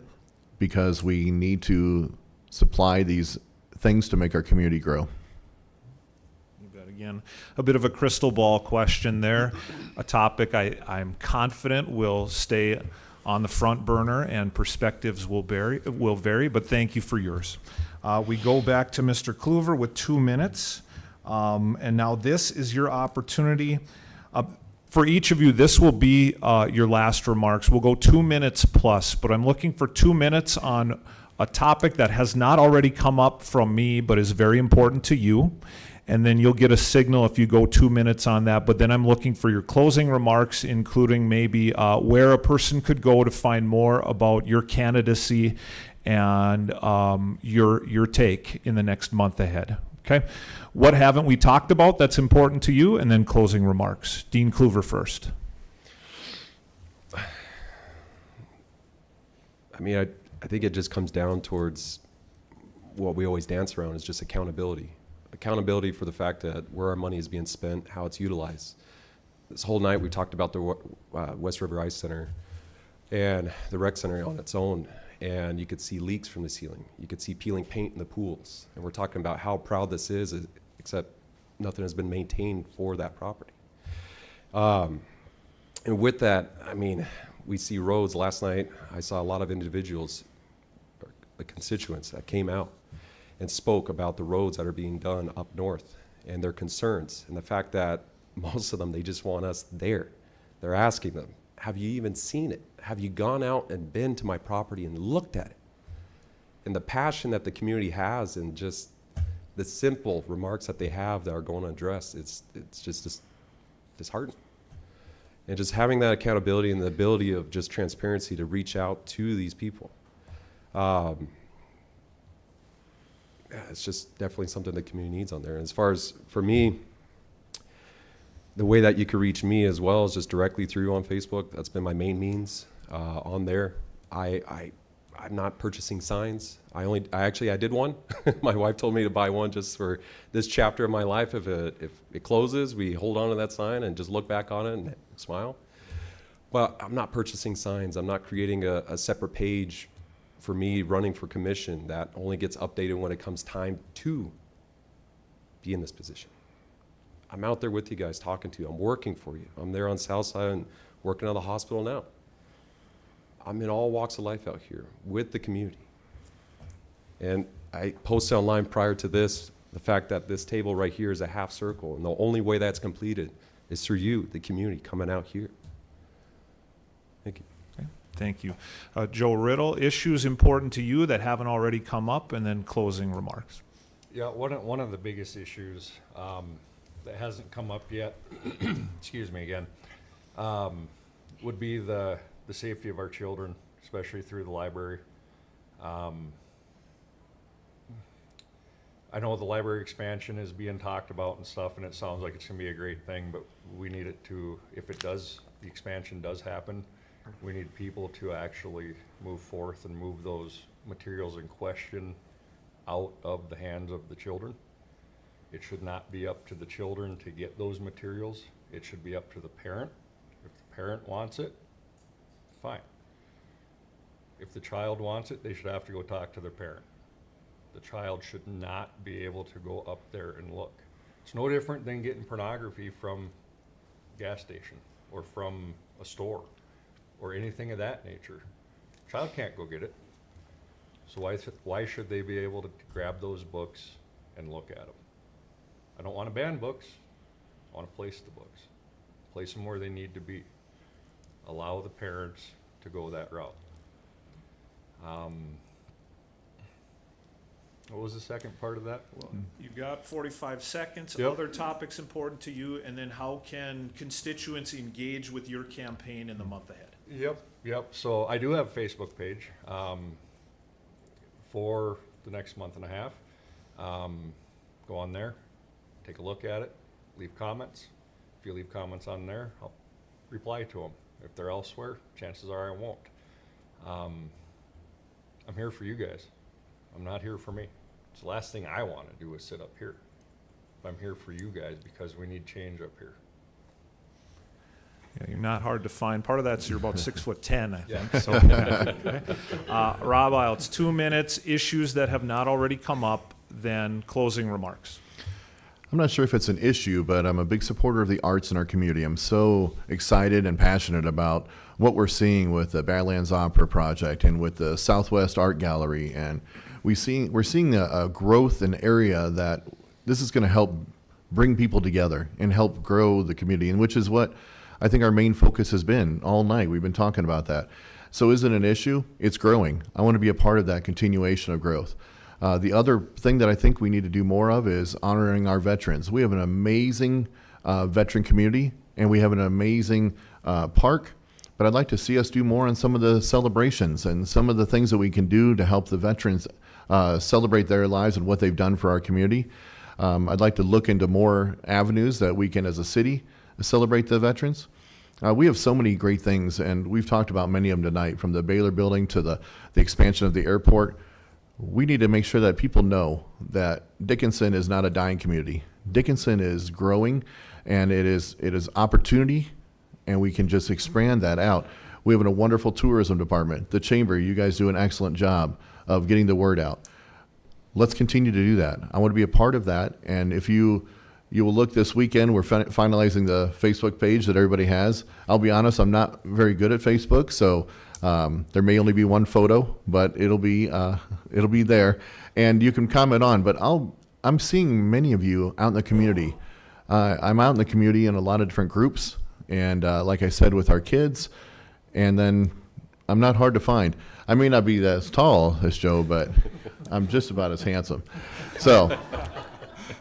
because we need to supply these things to make our community grow. Again, a bit of a crystal ball question there, a topic I'm confident will stay on the front burner and perspectives will vary, but thank you for yours. We go back to Mr. Kluver with 2 minutes, and now this is your opportunity. For each of you, this will be your last remarks. We'll go 2 minutes plus, but I'm looking for 2 minutes on a topic that has not already come up from me, but is very important to you. And then you'll get a signal if you go 2 minutes on that. But then I'm looking for your closing remarks, including maybe where a person could go to find more about your candidacy and your take in the next month ahead. Okay? What haven't we talked about that's important to you? And then closing remarks. Dean Kluver first. I mean, I think it just comes down towards what we always dance around is just accountability. Accountability for the fact that where our money is being spent, how it's utilized. This whole night we talked about the West River Ice Center and the rec center on its own, and you could see leaks from the ceiling. You could see peeling paint in the pools. And we're talking about how proud this is, except nothing has been maintained for that property. And with that, I mean, we see roads. Last night I saw a lot of individuals, the constituents that came out and spoke about the roads that are being done up north and their concerns and the fact that most of them, they just want us there. They're asking them, have you even seen it? Have you gone out and been to my property and looked at it? And the passion that the community has and just the simple remarks that they have that are going to address, it's just disheartening. And just having that accountability and the ability of just transparency to reach out to these people. Yeah, it's just definitely something the community needs on there. And as far as for me, the way that you can reach me as well is just directly through on Facebook. That's been my main means on there. I'm not purchasing signs. I did one. My wife told me to buy one just for this chapter of my life. If it closes, we hold on to that sign and just look back on it and smile. But I'm not purchasing signs. I'm not creating a separate page for me running for commission that only gets updated when it comes time to be in this position. I'm out there with you guys talking to you. I'm working for you. I'm there on Southside and working on the hospital now. I'm in all walks of life out here with the community. And I posted online prior to this, the fact that this table right here is a half circle, and the only way that's completed is through you, the community, coming out here. Thank you. Thank you. Joe Riddle, issues important to you that haven't already come up, and then closing remarks. Yeah, one of the biggest issues that hasn't come up yet, excuse me again, would be the safety of our children, especially through the library. I know the library expansion is being talked about and stuff, and it sounds like it's going to be a great thing, but we need it to, if the expansion does happen, we need people to actually move forth and move those materials in question out of the hands of the children. It should not be up to the children to get those materials. It should be up to the parent. If the parent wants it, fine. If the child wants it, they should have to go talk to their parent. The child should not be able to go up there and look. It's no different than getting pornography from a gas station or from a store or anything of that nature. Child can't go get it. So why should they be able to grab those books and look at them? I don't want to ban books. I want to place the books. Place them where they need to be. Allow the parents to go that route. What was the second part of that? You've got 45 seconds. Yep. Other topics important to you, and then how can constituents engage with your campaign in the month ahead? Yep. So I do have a Facebook page for the next month and a half. Go on there, take a look at it, leave comments. If you leave comments on there, I'll reply to them. If they're elsewhere, chances are I won't. I'm here for you guys. I'm not here for me. It's the last thing I want to do is sit up here. I'm here for you guys because we need change up here. Yeah, you're not hard to find. Part of that's you're about 6'10", I Yeah. think. So, okay. Rob Iltz, 2 minutes. Issues that have not already come up. Then closing remarks. I'm not sure if it's an issue, but I'm a big supporter of the arts in our community. I'm so excited and passionate about what we're seeing with the Badlands Opera Project and with the Southwest Art Gallery. And we're seeing a growth in area that this is going to help bring people together and help grow the community, and which is what I think our main focus has been all night. We've been talking about that. So is it an issue? It's growing. I want to be a part of that continuation of growth. The other thing that I think we need to do more of is honoring our veterans. We have an amazing veteran community, and we have an amazing park, but I'd like to see us do more on some of the celebrations and some of the things that we can do to help the veterans celebrate their lives and what they've done for our community. I'd like to look into more avenues that we can, as a city, celebrate the veterans. We have so many great things, and we've talked about many of them tonight, from the Baylor building to the expansion of the airport. We need to make sure that people know that Dickinson is not a dying community. Dickinson is growing, and it is opportunity, and we can just expand that out. We have a wonderful tourism department. The Chamber, you guys do an excellent job of getting the word out. Let's continue to do that. I want to be a part of that, and if you will look this weekend, we're finalizing the Facebook page that everybody has. I'll be honest, I'm not very good at Facebook, so there may only be one photo, but it'll be there, and you can comment on. But I'm seeing many of you out in the community. I'm out in the community in a lot of different groups, and like I said, with our kids, and then I'm not hard to find. I may not be as tall as Joe, but I'm just about as handsome. So,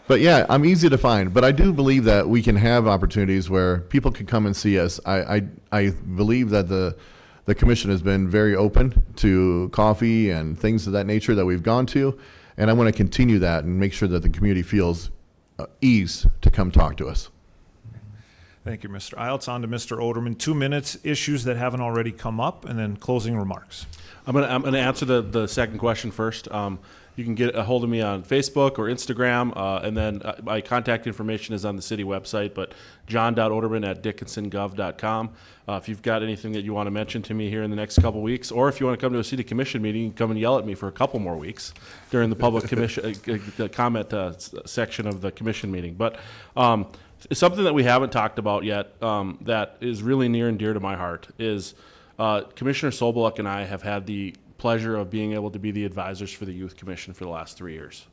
but yeah, I'm easy to find. But I do believe that we can have opportunities where people can come and see us. I believe that the commission has been very open to coffee and things of that nature that we've gone to, and I want to continue that and make sure that the community feels ease to come talk to us. Thank you, Mr. Iltz. On to Mr. Oderman. 2 minutes. Issues that haven't already come up, and then closing remarks. I'm gonna answer the second question first. You can get a hold of me on Facebook or Instagram, and then my contact information is on the city website, but john.oderman@dickinsongov.com. If you've got anything that you want to mention to me here in the next couple weeks, or if you want to come to a city commission meeting, you can come and yell at me for a couple more weeks during the public commission the comment section of the commission meeting. But something that we haven't talked about yet that is really near and dear to my heart is Commissioner Sobeluk and I have had the pleasure of being able to be the advisors for the Youth Commission for the last 3 years.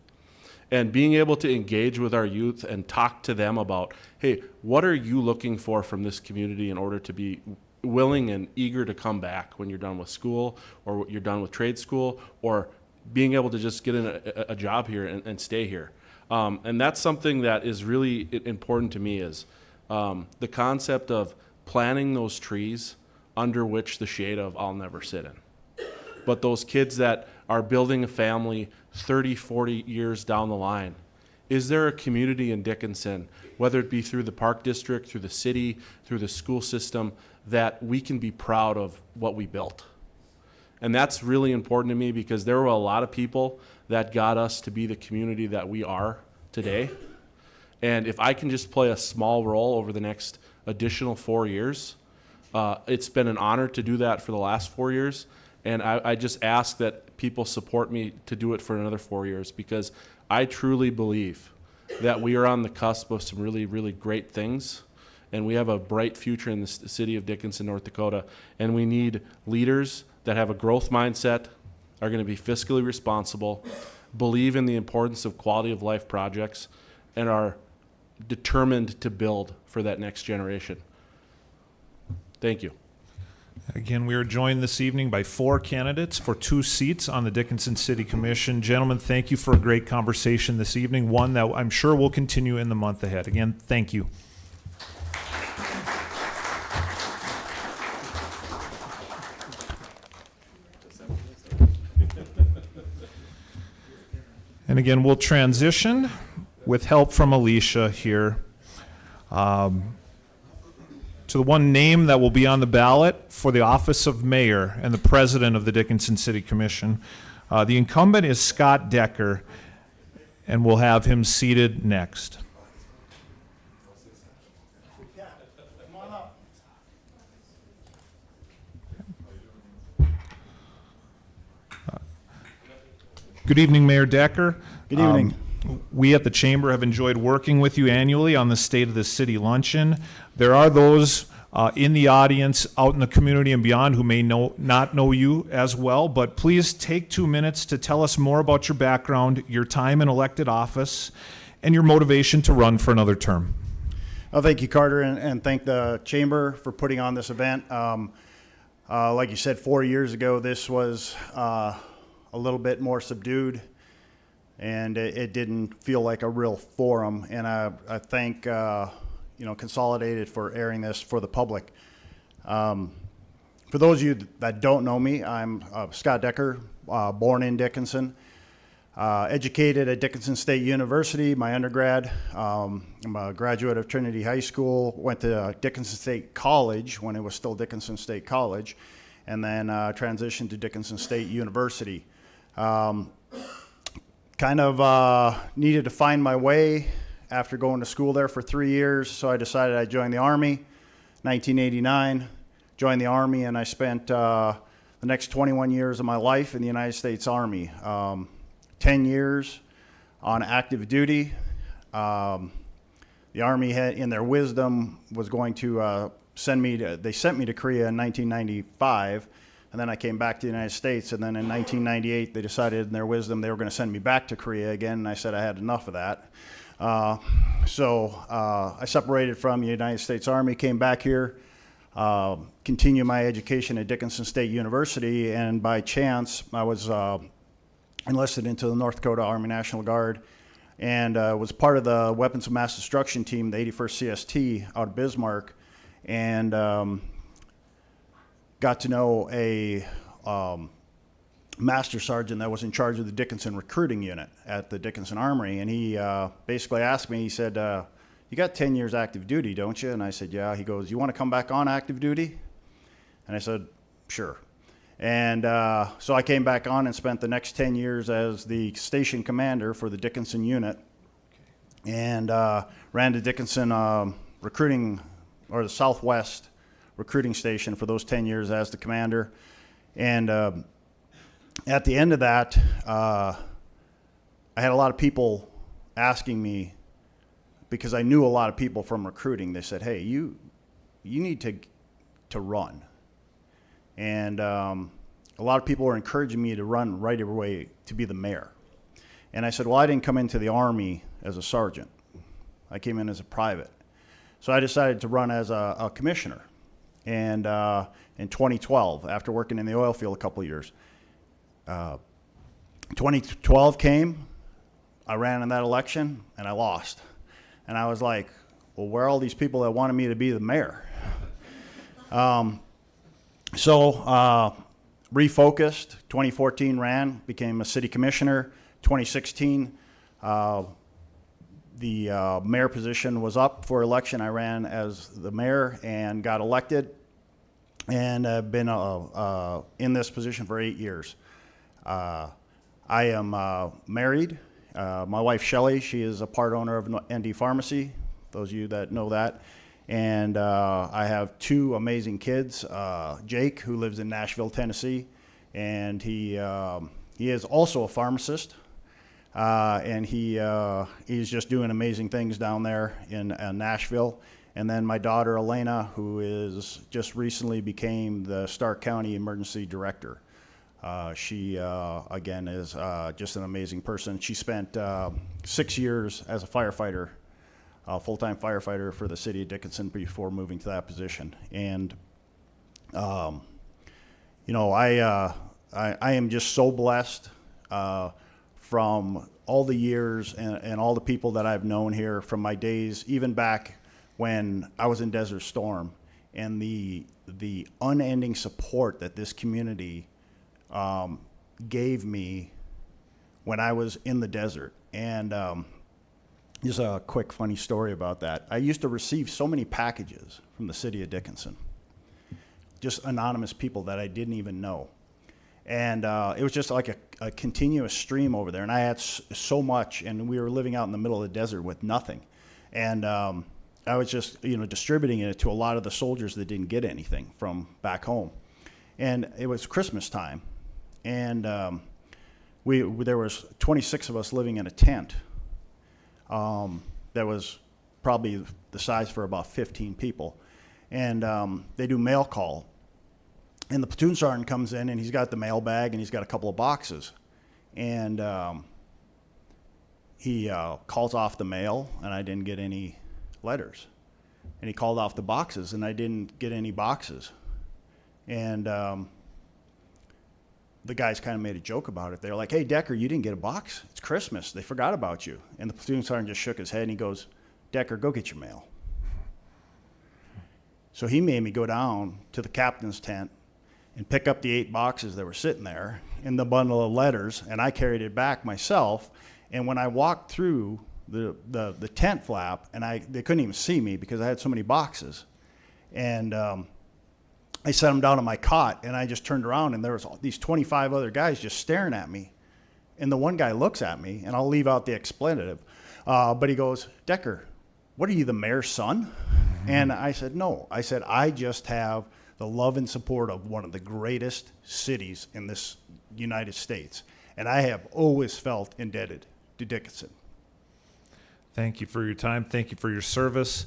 And being able to engage with our youth and talk to them about, hey, what are you looking for from this community in order to be willing and eager to come back when you're done with school or you're done with trade school, or being able to just get in a job here and stay here. And that's something that is really important to me, is the concept of planting those trees under which the shade of I'll never sit in. But those kids that are building a family 30, 40 years down the line, is there a community in Dickinson, whether it be through the park district, through the city, through the school system, that we can be proud of what we built? And that's really important to me, because there were a lot of people that got us to be the community that we are today. And if I can just play a small role over the next additional 4 years, It's been an honor to do that for the last 4 years, and I just ask that people support me to do it for another 4 years, because I truly believe that we are on the cusp of some really, really great things, and we have a bright future in the city of Dickinson, North Dakota, and we need leaders that have a growth mindset, are going to be fiscally responsible, believe in the importance of quality of life projects, and are determined to build for that next generation. Thank you. Again, we are joined this evening by 4 candidates for 2 seats on the Dickinson City Commission. Gentlemen, thank you for a great conversation this evening, one that I'm sure will continue in the month ahead. Again, thank you. And again, we'll transition with help from Alicia here to the one name that will be on the ballot for the office of mayor and the president of the Dickinson City Commission. The incumbent is Scott Decker, and we'll have him seated next. Good evening, Mayor Decker. Good evening. We at the Chamber have enjoyed working with you annually on the State of the City Luncheon. There are those in the audience, out in the community and beyond, who may not know you as well, but please take 2 minutes to tell us more about your background, your time in elected office, and your motivation to run for another term. Well, thank you, Carter, and thank the Chamber for putting on this event. Like you said, 4 years ago, this was a little bit more subdued, and it didn't feel like a real forum. And I thank Consolidated for airing this for the public. For those of you that don't know me, I'm Scott Decker, born in Dickinson, educated at Dickinson State University, my undergrad. I'm a graduate of Trinity High School, went to Dickinson State College when it was still Dickinson State College, and then transitioned to Dickinson State University. Needed to find my way after going to school there for 3 years, so I decided I'd join the Army. 1989, joined the Army, and I spent the next 21 years of my life in the United States Army. 10 years on active duty. The Army had, in their wisdom, was going to they sent me to Korea in 1995, and then I came back to the United States, and then in 1998 they decided in their wisdom they were going to send me back to Korea again, and I said I had enough of that. So I separated from the United States Army, came back here, continued my education at Dickinson State University, and by chance I was enlisted into the North Dakota Army National Guard, and was part of the Weapons of Mass Destruction team, the 81st CST out of Bismarck, and got to know a master sergeant that was in charge of the Dickinson recruiting unit at the Dickinson Armory, and he basically asked me, he said, you got 10 years active duty, don't you? And I said, yeah. He goes, you want to come back on active duty? And I said, sure. And so I came back on and spent the next 10 years as the station commander for the Dickinson unit, and ran the Dickinson recruiting, or the Southwest recruiting station for those 10 years as the commander. And at the end of that, I had a lot of people asking me, because I knew a lot of people from recruiting, they said, hey, you need to run. And a lot of people were encouraging me to run right away to be the mayor. And I said, well, I didn't come into the Army as a sergeant. I came in as a private. So I decided to run as a commissioner. And in 2012, after working in the oil field a couple of years, 2012 came, I ran in that election, and I lost. And I was like, well, where are all these people that wanted me to be the mayor? So refocused, 2014 ran, became a city commissioner. 2016, the mayor position was up for election. I ran as the mayor and got elected, and I've been in this position for 8 years. I am married. My wife, Shelley, she is a part owner of ND Pharmacy, those of you that know that. And I have two amazing kids, Jake, who lives in Nashville, Tennessee, and he is also a pharmacist, and he's just doing amazing things down there in Nashville. And then my daughter Elena, who is just recently became the Stark County Emergency Director. She again is just an amazing person. She spent 6 years as a firefighter, full-time firefighter for the city of Dickinson before moving to that position. And you know, I am just so blessed from all the years and all the people that I've known here from my days, even back when I was in Desert Storm, and the unending support that this community gave me when I was in the desert. And just a quick funny story about that. I used to receive so many packages from the city of Dickinson, just anonymous people that I didn't even know. And it was just like a continuous stream over there. And I had so much, and we were living out in the middle of the desert with nothing. And I was just, you know, distributing it to a lot of the soldiers that didn't get anything from back home. And it was Christmas time. And there was 26 of us living in a tent that was probably the size for about 15 people. And they do mail call. And the platoon sergeant comes in, and he's got the mail bag, and he's got a couple of boxes. And he calls off the mail, and I didn't get any letters. And he called off the boxes, and I didn't get any boxes. And the guys kind of made a joke about it. They're like, "Hey, Decker, you didn't get a box? It's Christmas. They forgot about you." And the platoon sergeant just shook his head, and he goes, "Decker, go get your mail." So he made me go down to the captain's tent and pick up the 8 boxes that were sitting there and the bundle of letters, and I carried it back myself. And when I walked through the tent flap, and they couldn't even see me because I had so many boxes, and I set them down on my cot, and I just turned around, and there was these 25 other guys just staring at me. And the one guy looks at me, and I'll leave out the expletive, but he goes, "Decker, what are you, the mayor's son?" And I said, "No." I said, "I just have the love and support of one of the greatest cities in this United States, and I have always felt indebted to Dickinson." Thank you for your time. Thank you for your service.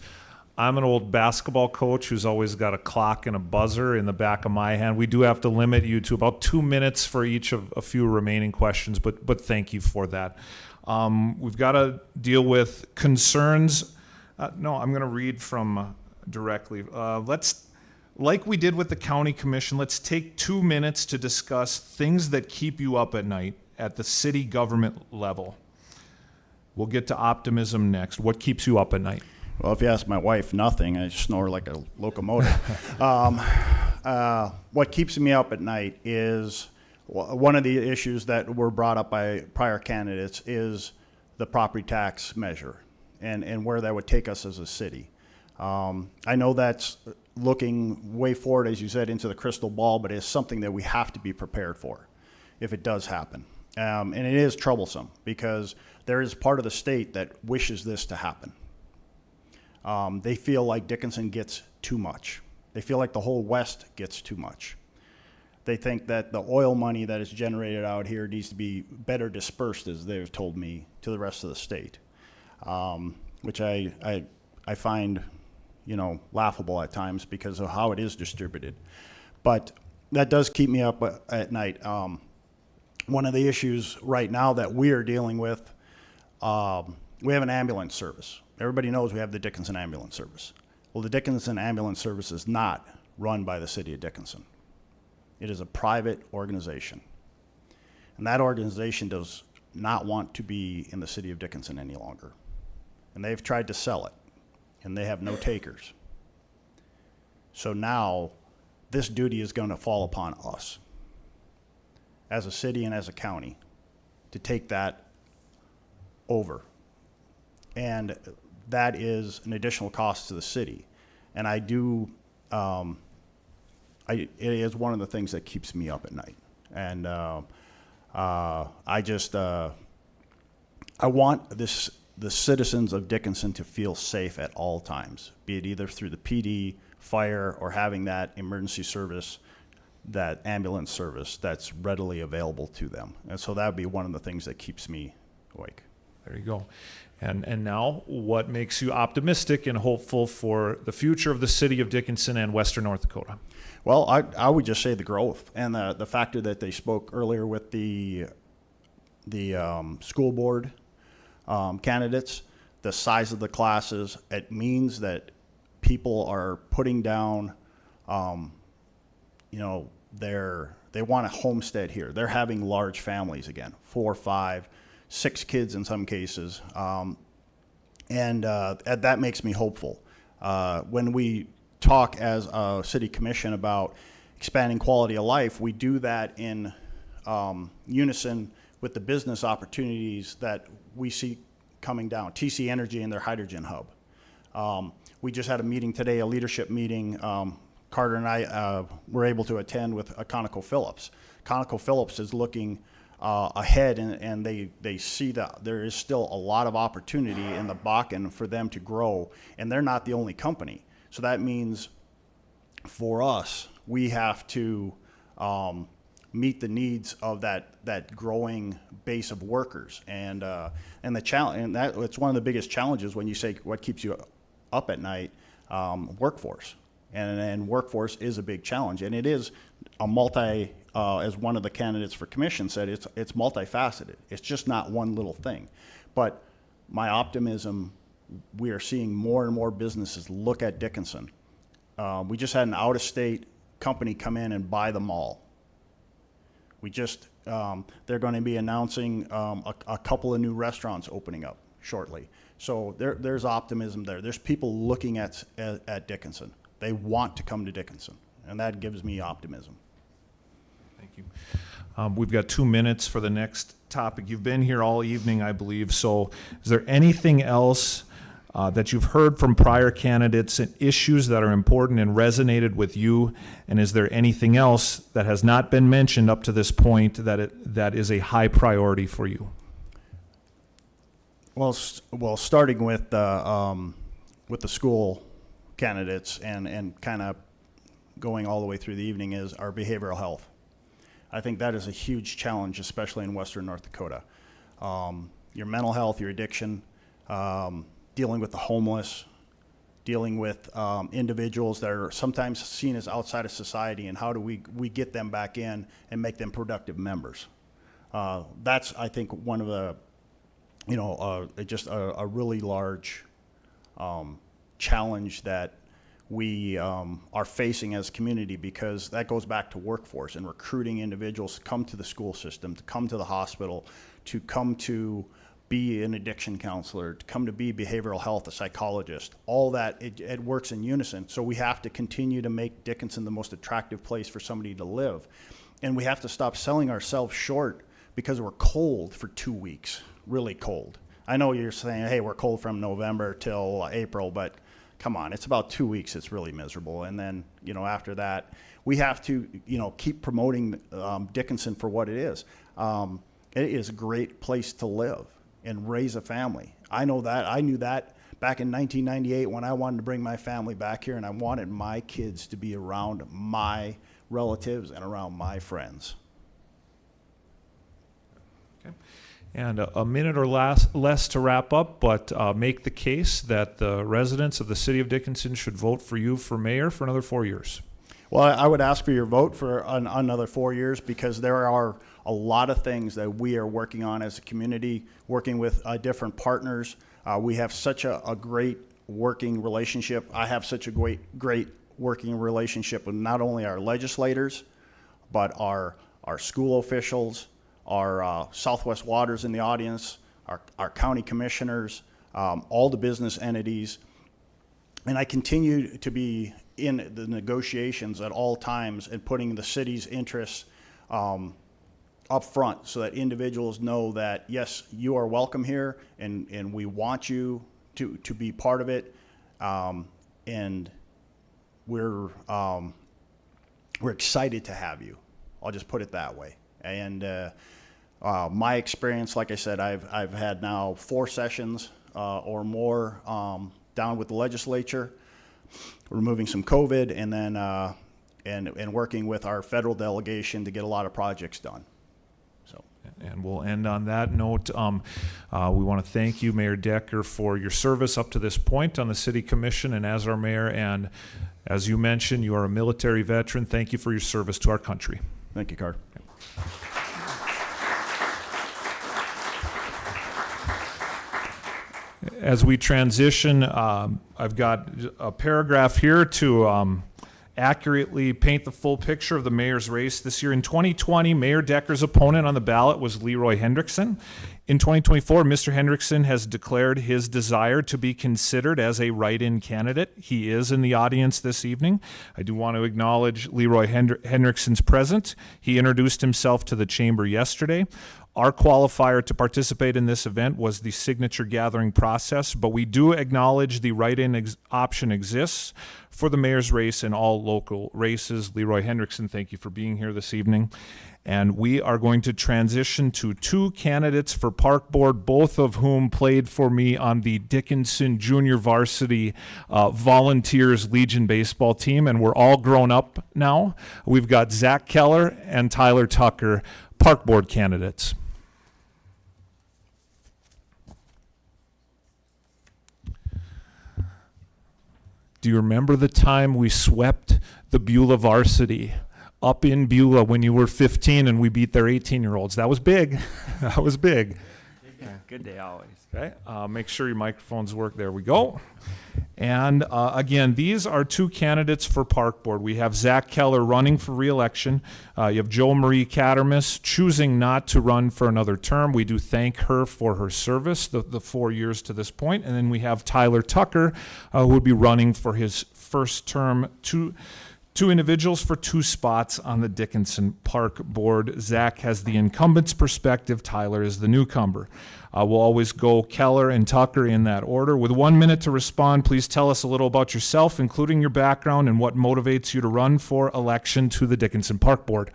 I'm an old basketball coach who's always got a clock and a buzzer in the back of my hand. We do have to limit you to about 2 minutes for each of a few remaining questions, but thank you for that. We've got to deal with concerns. No, I'm going to read from directly. Like we did with the county commission, let's take 2 minutes to discuss things that keep you up at night at the city government level. We'll get to optimism next. What keeps you up at night? Well, if you ask my wife, nothing. I snore like a locomotive. What keeps me up at night is one of the issues that were brought up by prior candidates is the property tax measure and where that would take us as a city. I know that's looking way forward, as you said, into the crystal ball, but it's something that we have to be prepared for if it does happen. And it is troublesome because there is part of the state that wishes this to happen. They feel like Dickinson gets too much. They feel like the whole West gets too much. They think that the oil money that is generated out here needs to be better dispersed, as they've told me, to the rest of the state, which I find, you know, laughable at times because of how it is distributed. But that does keep me up at night. One of the issues right now that we are dealing with, we have an ambulance service. Everybody knows we have the Dickinson Ambulance Service. Well, the Dickinson Ambulance Service is not run by the city of Dickinson. It is a private organization. And that organization does not want to be in the city of Dickinson any longer. And they've tried to sell it, and they have no takers. So now this duty is going to fall upon us as a city and as a county to take that over. And that is an additional cost to the city. And I do, it is one of the things that keeps me up at night. And I want this the citizens of Dickinson to feel safe at all times, be it either through the PD, fire, or having that emergency service, that ambulance service that's readily available to them. And so that would be one of the things that keeps me awake. There you go. And now, what makes you optimistic and hopeful for the future of the city of Dickinson and Western North Dakota? Well, I would just say the growth and the factor that they spoke earlier with the school board candidates, the size of the classes. It means that people are putting down, they want a homestead here. They're having large families again, 4, 5, 6 kids in some cases, and that makes me hopeful. When we talk as a city commission about expanding quality of life, we do that in unison with the business opportunities that we see coming down. TC Energy and their hydrogen hub. We just had a meeting today, a leadership meeting. Carter and I were able to attend with ConocoPhillips. ConocoPhillips is looking ahead, and they see that there is still a lot of opportunity in the Bakken for them to grow, and they're not the only company. So that means for us, we have to meet the needs of that growing base of workers, and the challenge, and that it's one of the biggest challenges when you say what keeps you up at night, workforce, and workforce is a big challenge, and it is a multi. As one of the candidates for commission said, it's multifaceted. It's just not one little thing. But my optimism, we are seeing more and more businesses look at Dickinson. We just had an out-of-state company come in and buy the mall. We just, they're going to be announcing a couple of new restaurants opening up shortly. So there's optimism there. There's people looking at Dickinson. They want to come to Dickinson, and that gives me optimism. Thank you. We've got 2 minutes for the next topic. You've been here all evening, I believe. So is there anything else that you've heard from prior candidates and issues that are important and resonated with you? And is there anything else that has not been mentioned up to this point that is a high priority for you? Well, starting with the school candidates and kind of going all the way through the evening is our behavioral health. I think that is a huge challenge, especially in Western North Dakota. Your mental health, your addiction, dealing with the homeless, dealing with individuals that are sometimes seen as outside of society, and how do we get them back in and make them productive members. That's, I think, one of the, just a really large challenge that we are facing as a community, because that goes back to workforce and recruiting individuals to come to the school system, to come to the hospital, to come to be an addiction counselor, to come to be behavioral health, a psychologist. All that, it works in unison. So we have to continue to make Dickinson the most attractive place for somebody to live. And we have to stop selling ourselves short because we're cold for 2 weeks, really cold. I know you're saying, hey, we're cold from November till April, but come on, it's about 2 weeks. It's really miserable. And then, after that, we have to, keep promoting Dickinson for what it is. It is a great place to live and raise a family. I know that. I knew that back in 1998 when I wanted to bring my family back here, and I wanted my kids to be around my relatives and around my friends. Okay. And a minute or less to wrap up, but make the case that the residents of the city of Dickinson should vote for you for mayor for another 4 years. Well, I would ask for your vote for another 4 years, because there are a lot of things that we are working on as a community, working with different partners. We have such a great working relationship. I have such a great working relationship with not only our legislators, but our school officials, our Southwest Waters in the audience, our county commissioners, all the business entities. And I continue to be in the negotiations at all times and putting the city's interests up front, so that individuals know that, yes, you are welcome here, and we want you to be part of it. And we're excited to have you. I'll just put it that way. And my experience, like I said, I've had now 4 sessions or more down with the legislature, removing some COVID, and then and working with our federal delegation to get a lot of projects done. So. And we'll end on that note. We want to thank you, Mayor Decker, for your service up to this point on the City Commission and as our mayor. And as you mentioned, you are a military veteran. Thank you for your service to our country. Thank you, Carter. As we transition, I've got a paragraph here to accurately paint the full picture of the mayor's race this year. In 2020, Mayor Decker's opponent on the ballot was Leroy Hendrickson. In 2024, Mr. Hendrickson has declared his desire to be considered as a write-in candidate. He is in the audience this evening. I do want to acknowledge Leroy Hendrickson's presence. He introduced himself to the chamber yesterday. Our qualifier to participate in this event was the signature gathering process, but we do acknowledge the write-in option exists for the mayor's race and all local races. Leroy Hendrickson, thank you for being here this evening. And we are going to transition to two candidates for Park Board, both of whom played for me on the Dickinson Junior Varsity Volunteers Legion baseball team, and we're all grown up now. We've got Zach Keller and Tyler Tucker, Park Board candidates. Do you remember the time we swept the Beulah varsity up in Beulah when you were 15 and we beat their 18-year-olds? That was big. That was big. Good day always. Okay, make sure your microphones work. There we go. And again, these are two candidates for Park Board. We have Zach Keller running for re-election. You have Jo Marie Cattermas choosing not to run for another term. We do thank her for her service, the 4 years to this point. And then we have Tyler Tucker, who would be running for his first term. Two individuals for two spots on the Dickinson Park Board. Zach has the incumbent's perspective. Tyler is the newcomer. We'll always go Keller and Tucker in that order. With 1 minute to respond, please tell us a little about yourself, including your background and what motivates you to run for election to the Dickinson Park Board.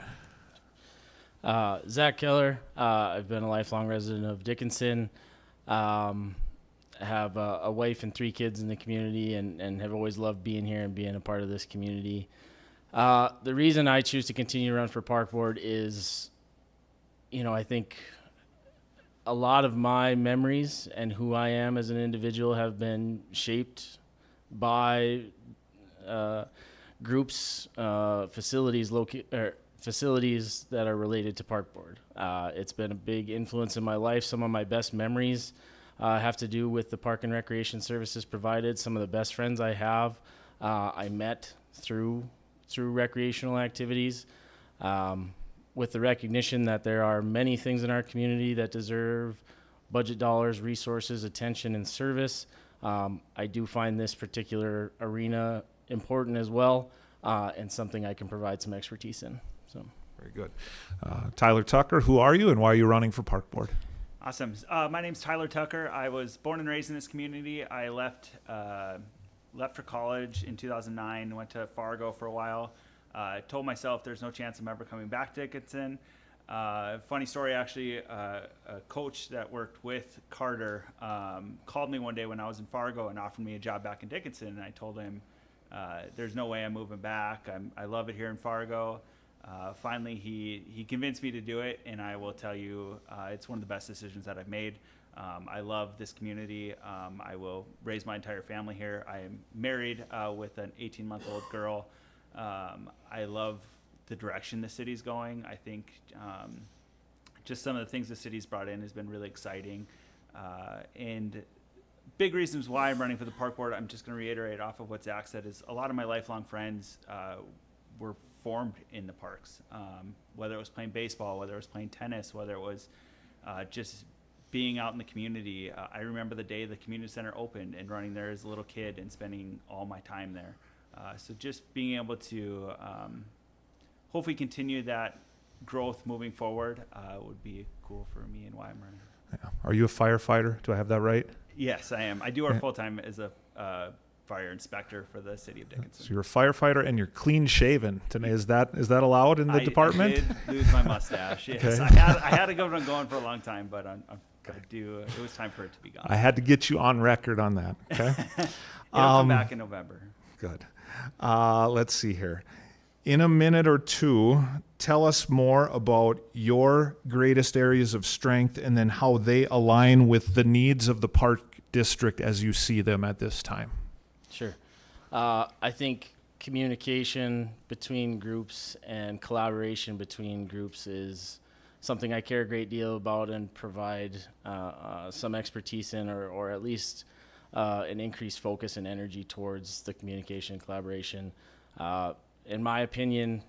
Zach Keller. I've been a lifelong resident of Dickinson. Have a wife and 3 kids in the community, and have always loved being here and being a part of this community. The reason I choose to continue to run for Park Board is, I think a lot of my memories and who I am as an individual have been shaped by groups, facilities that are related to Park Board. It's been a big influence in my life. Some of my best memories have to do with the park and recreation services provided. Some of the best friends I have, I met through recreational activities, with the recognition that there are many things in our community that deserve budget dollars, resources, attention, and service. I do find this particular arena important as well, and something I can provide some expertise in. So, very good. Tyler Tucker, who are you and why are you running for Park Board? Awesome. My name's Tyler Tucker. I was born and raised in this community. I left for college in 2009, went to Fargo for a while. I told myself there's no chance I'm ever coming back to Dickinson. Funny story, actually, a coach that worked with Carter called me one day when I was in Fargo and offered me a job back in Dickinson, and I told him there's no way I'm moving back. I love it here in Fargo. Finally, he convinced me to do it, and I will tell you it's one of the best decisions that I've made. I love this community. I will raise my entire family here. I am married with an 18-month-old girl. I love the direction the city's going. I think just some of the things the city's brought in has been really exciting. And big reasons why I'm running for the Park Board, I'm just going to reiterate off of what Zach said, is a lot of my lifelong friends were formed in the parks, whether it was playing baseball, whether it was playing tennis, whether it was just being out in the community. I remember the day the community center opened and running there as a little kid and spending all my time there. So just being able to hopefully continue that growth moving forward would be cool for me and why I'm running. Yeah. Are you a firefighter? Do I have that right? Yes, I am. I do work full-time as a fire inspector for the city of Dickinson. So you're a firefighter and you're clean shaven today. Is that allowed in the department? I did lose my mustache. Yes, Okay. I had a good one going for a long time, but I'm It was time for it to be gone. I had to get you on record on that. Okay. It'll come back in November. Good. Let's see here. In a minute or two, tell us more about your greatest areas of strength and then how they align with the needs of the park district as you see them at this time. Sure. I think communication between groups and collaboration between groups is something I care a great deal about and provide some expertise in, or at least an increased focus and energy towards the communication and collaboration. In my opinion,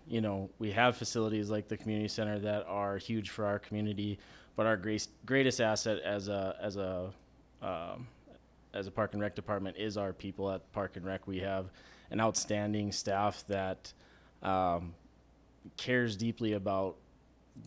we have facilities like the community center that are huge for our community, but our greatest asset as a park and rec department is our people at Park and Rec. We have an outstanding staff that cares deeply about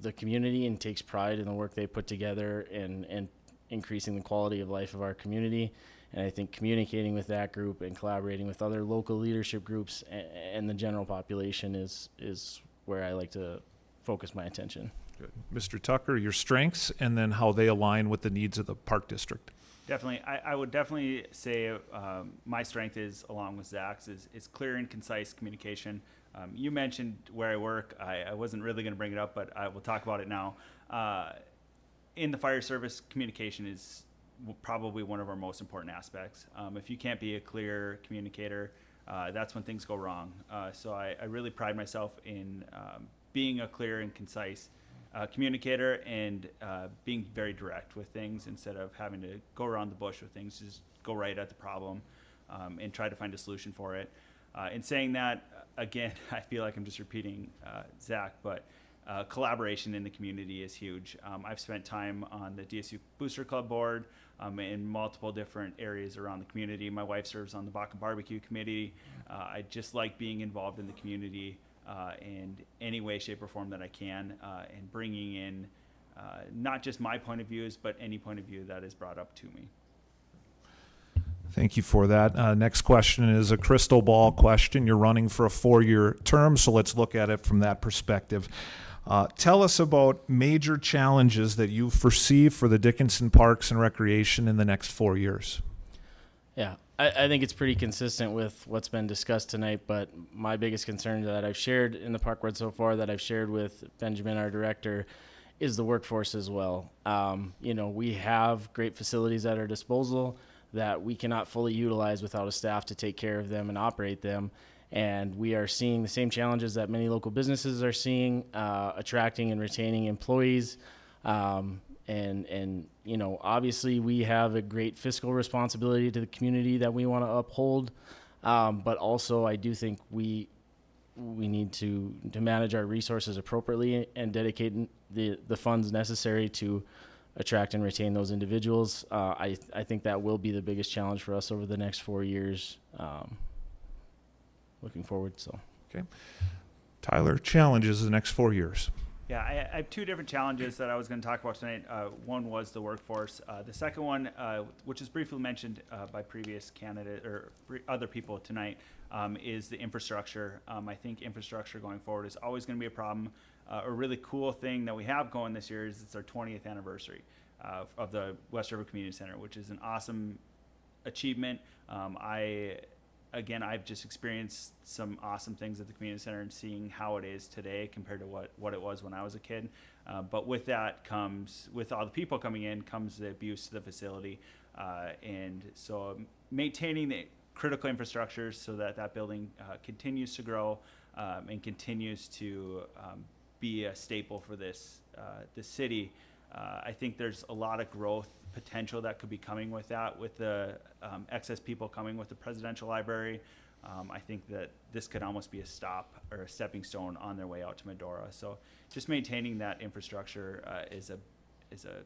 the community and takes pride in the work they put together and increasing the quality of life of our community. And I think communicating with that group and collaborating with other local leadership groups and the general population is where I like to focus my attention. Good. Mr. Tucker, your strengths and then how they align with the needs of the park district. Definitely. I would definitely say my strength is, along with Zach's, is clear and concise communication. You mentioned where I work. I wasn't really going to bring it up, but I will talk about it now. In the fire service, communication is probably one of our most important aspects. If you can't be a clear communicator, that's when things go wrong. So I really pride myself in being a clear and concise communicator and being very direct with things instead of having to go around the bush with things. Just go right at the problem and try to find a solution for it. In saying that, again, I feel like I'm just repeating Zach, but collaboration in the community is huge. I've spent time on the DSU Booster Club board in multiple different areas around the community. My wife serves on the Baca Barbecue Committee. I just like being involved in the community in any way, shape, or form that I can, and bringing in not just my point of views, but any point of view that is brought up to me. Thank you for that. Next question is a crystal ball question. You're running for a 4-year term, so let's look at it from that perspective. Tell us about major challenges that you foresee for the Dickinson Parks and Recreation in the next 4 years. Yeah, I think it's pretty consistent with what's been discussed tonight, but my biggest concern that I've shared in the park board so far, that I've shared with Benjamin, our director, is the workforce as well. We have great facilities at our disposal that we cannot fully utilize without a staff to take care of them and operate them. And we are seeing the same challenges that many local businesses are seeing, attracting and retaining employees. Obviously we have a great fiscal responsibility to the community that we want to uphold. But also I do think we need to manage our resources appropriately and dedicate the funds necessary to attract and retain those individuals. I think that will be the biggest challenge for us over the next 4 years. Looking forward. Okay. Tyler, challenges the next 4 years. Yeah, I have two different challenges that I was going to talk about tonight. One was the workforce. The second one, which is briefly mentioned by previous candidate or other people tonight, is the infrastructure. I think infrastructure going forward is always going to be a problem. A really cool thing that we have going this year is it's our 20th anniversary of the West River Community Center, which is an awesome achievement. I've just experienced some awesome things at the community center and seeing how it is today compared to what it was when I was a kid. But with that comes, with all the people coming in, comes the abuse to the facility. And so maintaining the critical infrastructure so that building continues to grow and continues to be a staple for this city. I think there's a lot of growth potential that could be coming with that, with the excess people coming with the presidential library. I think that this could almost be a stop or a stepping stone on their way out to Medora. So just maintaining that infrastructure is a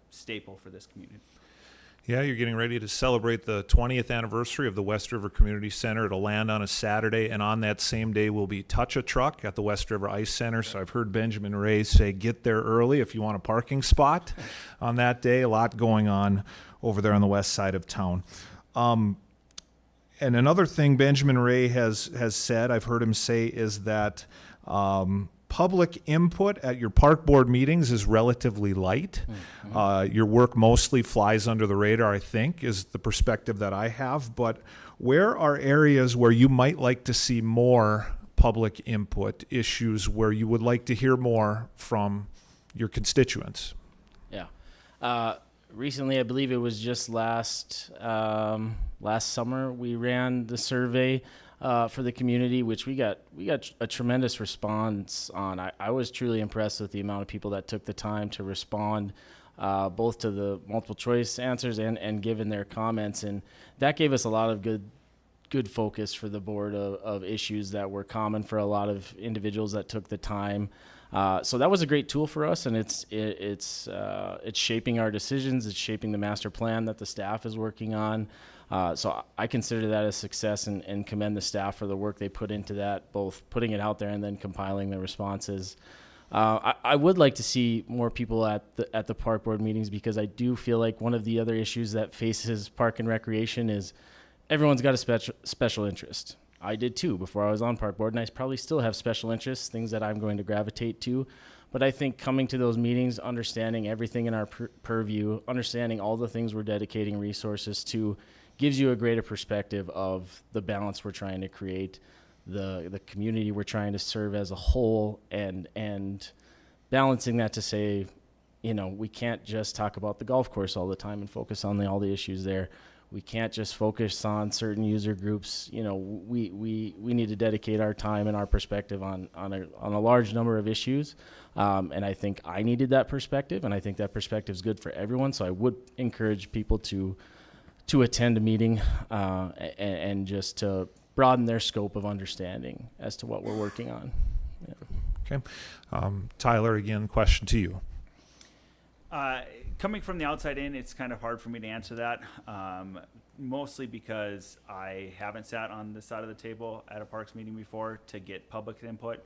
staple for this community. Yeah, you're getting ready to celebrate the 20th anniversary of the West River Community Center. It'll land on a Saturday, and on that same day will be Touch a Truck at the West River Ice Center. So I've heard Benjamin Ray say, get there early if you want a parking spot on that day. A lot going on over there on the west side of town. And another thing Benjamin Ray has said, I've heard him say, is that public input at your park board meetings is relatively light. Your work mostly flies under the radar, I think, is the perspective that I have. But where are areas where you might like to see more public input, issues where you would like to hear more from your constituents? Yeah. Recently, I believe it was just last summer, we ran the survey for the community, which we got a tremendous response on. I was truly impressed with the amount of people that took the time to respond, both to the multiple choice answers and given their comments, and that gave us a lot of good focus for the board of issues that were common for a lot of individuals that took the time. So that was a great tool for us, and it's shaping our decisions. It's shaping the master plan that the staff is working on. So I consider that a success and commend the staff for the work they put into that, both putting it out there and then compiling the responses. I would like to see more people at the park board meetings, because I do feel like one of the other issues that faces park and recreation is everyone's got a special interest. I did too before I was on park board, and I probably still have special interests, things that I'm going to gravitate to. But I think coming to those meetings, understanding everything in our purview, understanding all the things we're dedicating resources to, gives you a greater perspective of the balance we're trying to create, the community we're trying to serve as a whole, and balancing that to say, we can't just talk about the golf course all the time and focus on all the issues there. We can't just focus on certain user groups. We need to dedicate our time and our perspective on a large number of issues. And I think I needed that perspective, and I think that perspective is good for everyone. So I would encourage people to attend a meeting and just to broaden their scope of understanding as to what we're working on. Yeah. Okay. Tyler, again, question to you. Coming from the outside in, it's kind of hard for me to answer that, mostly because I haven't sat on this side of the table at a parks meeting before to get public input.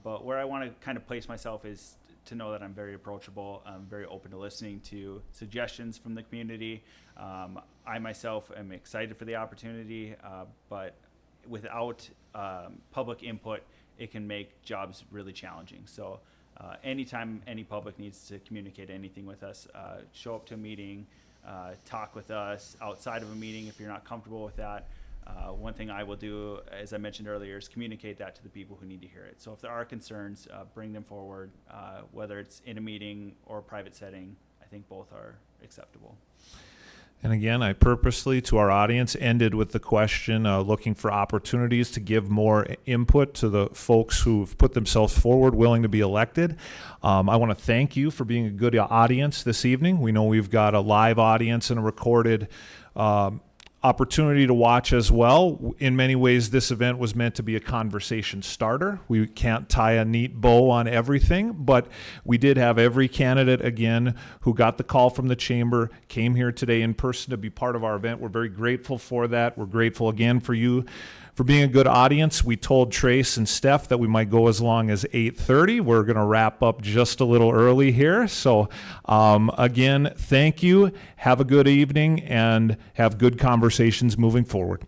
But where I want to kind of place myself is to know that I'm very approachable. I'm very open to listening to suggestions from the community. I myself am excited for the opportunity, but without public input, it can make jobs really challenging. So anytime any public needs to communicate anything with us, show up to a meeting, talk with us outside of a meeting if you're not comfortable with that. One thing I will do, as I mentioned earlier, is communicate that to the people who need to hear it. So if there are concerns, bring them forward, whether it's in a meeting or a private setting. I think both are acceptable. And again, I purposely, to our audience, ended with the question, looking for opportunities to give more input to the folks who've put themselves forward, willing to be elected. I want to thank you for being a good audience this evening. We know we've got a live audience and a recorded opportunity to watch as well. In many ways, this event was meant to be a conversation starter. We can't tie a neat bow on everything, but we did have every candidate, again, who got the call from the chamber, came here today in person to be part of our event. We're very grateful for that. We're grateful again for you for being a good audience. We told Trace and Steph that we might go as long as 8:30. We're going to wrap up just a little early here. So again, thank you. Have a good evening and have good conversations moving forward.